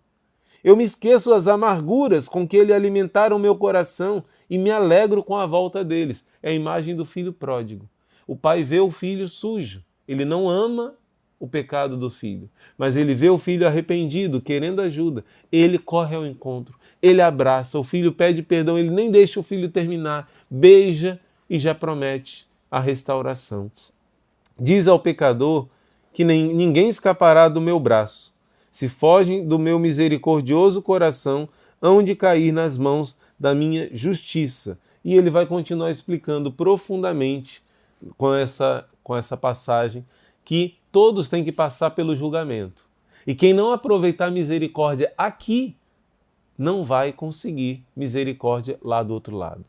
Eu me esqueço das amarguras com que ele alimentaram meu coração e me alegro com a volta deles. É a imagem do filho pródigo. O pai vê o filho sujo, ele não ama o pecado do filho, mas ele vê o filho arrependido, querendo ajuda. Ele corre ao encontro, ele abraça, o filho pede perdão, ele nem deixa o filho terminar, beija e já promete a restauração. Diz ao pecador que ninguém escapará do meu braço. Se fogem do meu misericordioso coração, hão de cair nas mãos da minha justiça. E ele vai continuar explicando profundamente com essa passagem que todos têm que passar pelo julgamento. E quem não aproveitar misericórdia aqui, não vai conseguir misericórdia lá do outro lado.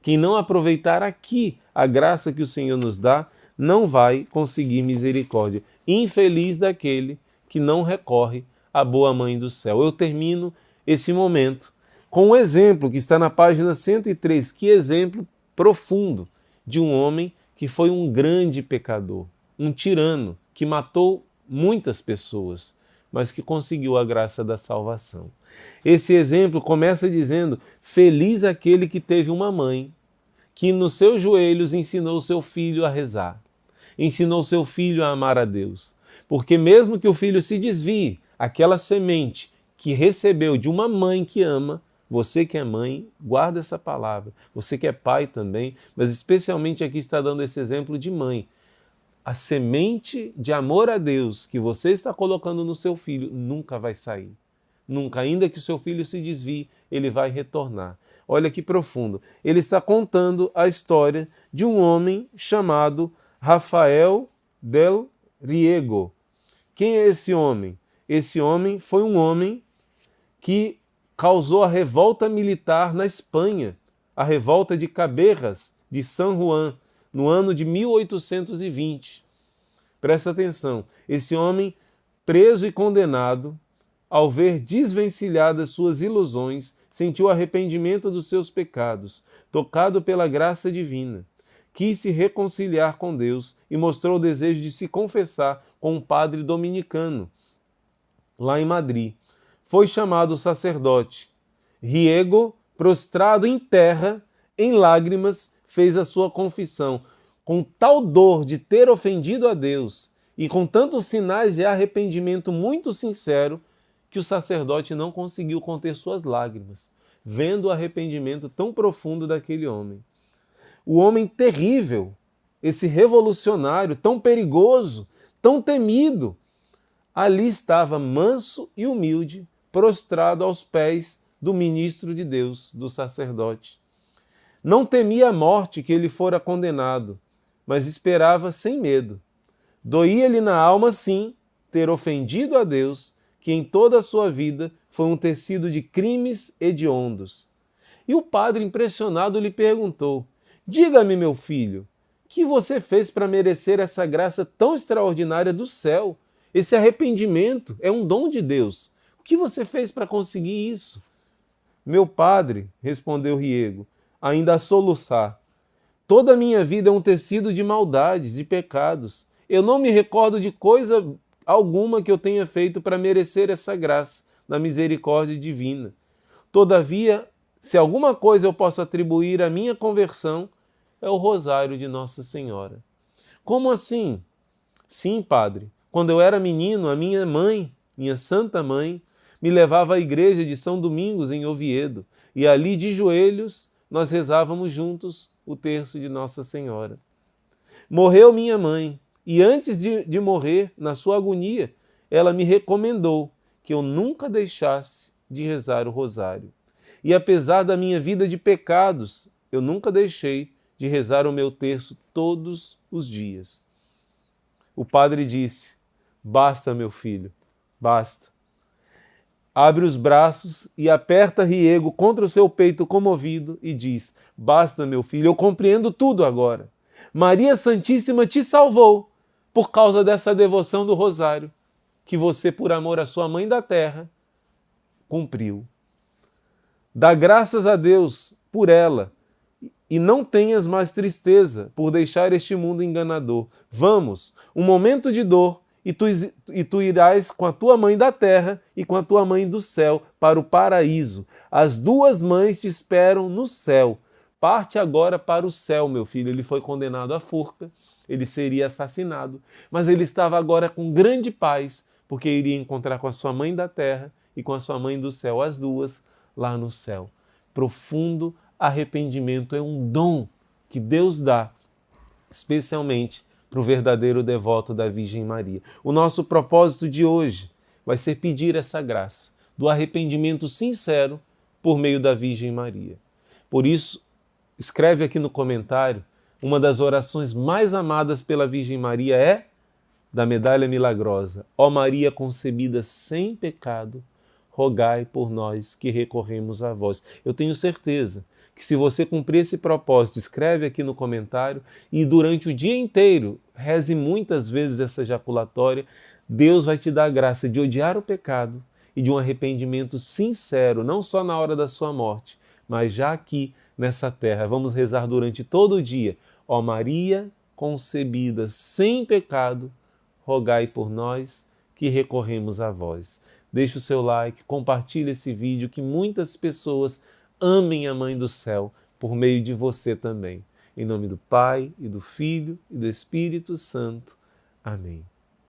Quem não aproveitar aqui a graça que o Senhor nos dá, não vai conseguir misericórdia. Infeliz daquele que não recorre à boa mãe do céu. Eu termino esse momento com um exemplo que está na página 103. Que exemplo profundo de um homem que foi um grande pecador, um tirano que matou muitas pessoas, mas que conseguiu a graça da salvação. Esse exemplo começa dizendo: feliz aquele que teve uma mãe que nos seus joelhos ensinou seu filho a rezar, ensinou seu filho a amar a Deus. Porque mesmo que o filho se desvie, aquela semente que recebeu de uma mãe que ama, você que é mãe, guarda essa palavra. Você que é pai também, mas especialmente aqui está dando esse exemplo de mãe. a semente de amor a Deus que você está colocando no seu filho nunca vai sair. Nunca, ainda que o seu filho se desvie, ele vai retornar. Olha que profundo. Ele está contando a história de um homem chamado Rafael del Riego. Quem é esse homem? Esse homem foi um homem que causou a revolta militar na Espanha, a revolta de Caberras, de San Juan, no ano de 1820. Presta atenção, esse homem, preso e condenado, ao ver desvencilhadas suas ilusões, sentiu arrependimento dos seus pecados, tocado pela graça divina. Quis se reconciliar com Deus e mostrou o desejo de se confessar com um padre dominicano, lá em Madrid. Foi chamado sacerdote. Riego, prostrado em terra, em lágrimas, fez a sua confissão, com tal dor de ter ofendido a Deus e com tantos sinais de arrependimento muito sincero, que o sacerdote não conseguiu conter suas lágrimas, vendo o arrependimento tão profundo daquele homem. O homem terrível, esse revolucionário tão perigoso, tão temido, ali estava manso e humilde, prostrado aos pés do ministro de Deus, do sacerdote. Não temia a morte que ele fora condenado, mas esperava sem medo. Doía-lhe na alma, sim, ter ofendido a Deus, que em toda a sua vida foi um tecido de crimes hediondos. E o padre, impressionado, lhe perguntou: diga-me, meu filho, que você fez para merecer essa graça tão extraordinária do céu? Esse arrependimento é um dom de Deus. O que você fez para conseguir isso? Meu padre, respondeu Riego, ainda a soluçar, toda a minha vida é um tecido de maldades e pecados. Eu não me recordo de coisa alguma que eu tenha feito para merecer essa graça da misericórdia divina. Todavia, se alguma coisa eu posso atribuir à minha conversão, é o rosário de Nossa Senhora. Como assim? Sim, padre. Quando eu era menino, a minha mãe, minha santa mãe, me levava à igreja de São Domingos, em Oviedo, e ali, de joelhos, nós rezávamos juntos o terço de Nossa Senhora. Morreu minha mãe, e antes de morrer, na sua agonia, ela me recomendou que eu nunca deixasse de rezar o rosário. E apesar da minha vida de pecados, eu nunca deixei de rezar o meu terço todos os dias. O padre disse: basta, meu filho, basta. Abre os braços e aperta Riego contra o seu peito comovido e diz: basta, meu filho, eu compreendo tudo agora. Maria Santíssima te salvou por causa dessa devoção do rosário, que você, por amor à sua mãe da terra, cumpriu. Dá graças a Deus por ela e não tenhas mais tristeza por deixar este mundo enganador. Vamos, um momento de dor, e tu irás com a tua mãe da terra e com a tua mãe do céu para o paraíso. As duas mães te esperam no céu. Parte agora para o céu, meu filho. Ele foi condenado à forca, ele seria assassinado, mas ele estava agora com grande paz, porque iria encontrar com a sua mãe da terra e com a sua mãe do céu, as duas lá no céu. Profundo arrependimento é um dom que Deus dá, especialmente para o verdadeiro devoto da Virgem Maria. O nosso propósito de hoje vai ser pedir essa graça do arrependimento sincero por meio da Virgem Maria. Por isso, escreve aqui no comentário, uma das orações mais amadas pela Virgem Maria é da Medalha Milagrosa. Ó Maria concebida sem pecado, rogai por nós que recorremos a vós. Eu tenho certeza que se você cumprir esse propósito, escreve aqui no comentário e durante o dia inteiro, reze muitas vezes essa jaculatória, Deus vai te dar a graça de odiar o pecado e de um arrependimento sincero, não só na hora da sua morte, mas já aqui nessa terra. Vamos rezar durante todo o dia. Ó Maria concebida sem pecado, rogai por nós que recorremos a vós. Deixe o seu like, compartilhe esse vídeo, que muitas pessoas amem a Mãe do Céu por meio de você também. Em nome do Pai, e do Filho, e do Espírito Santo. Amém.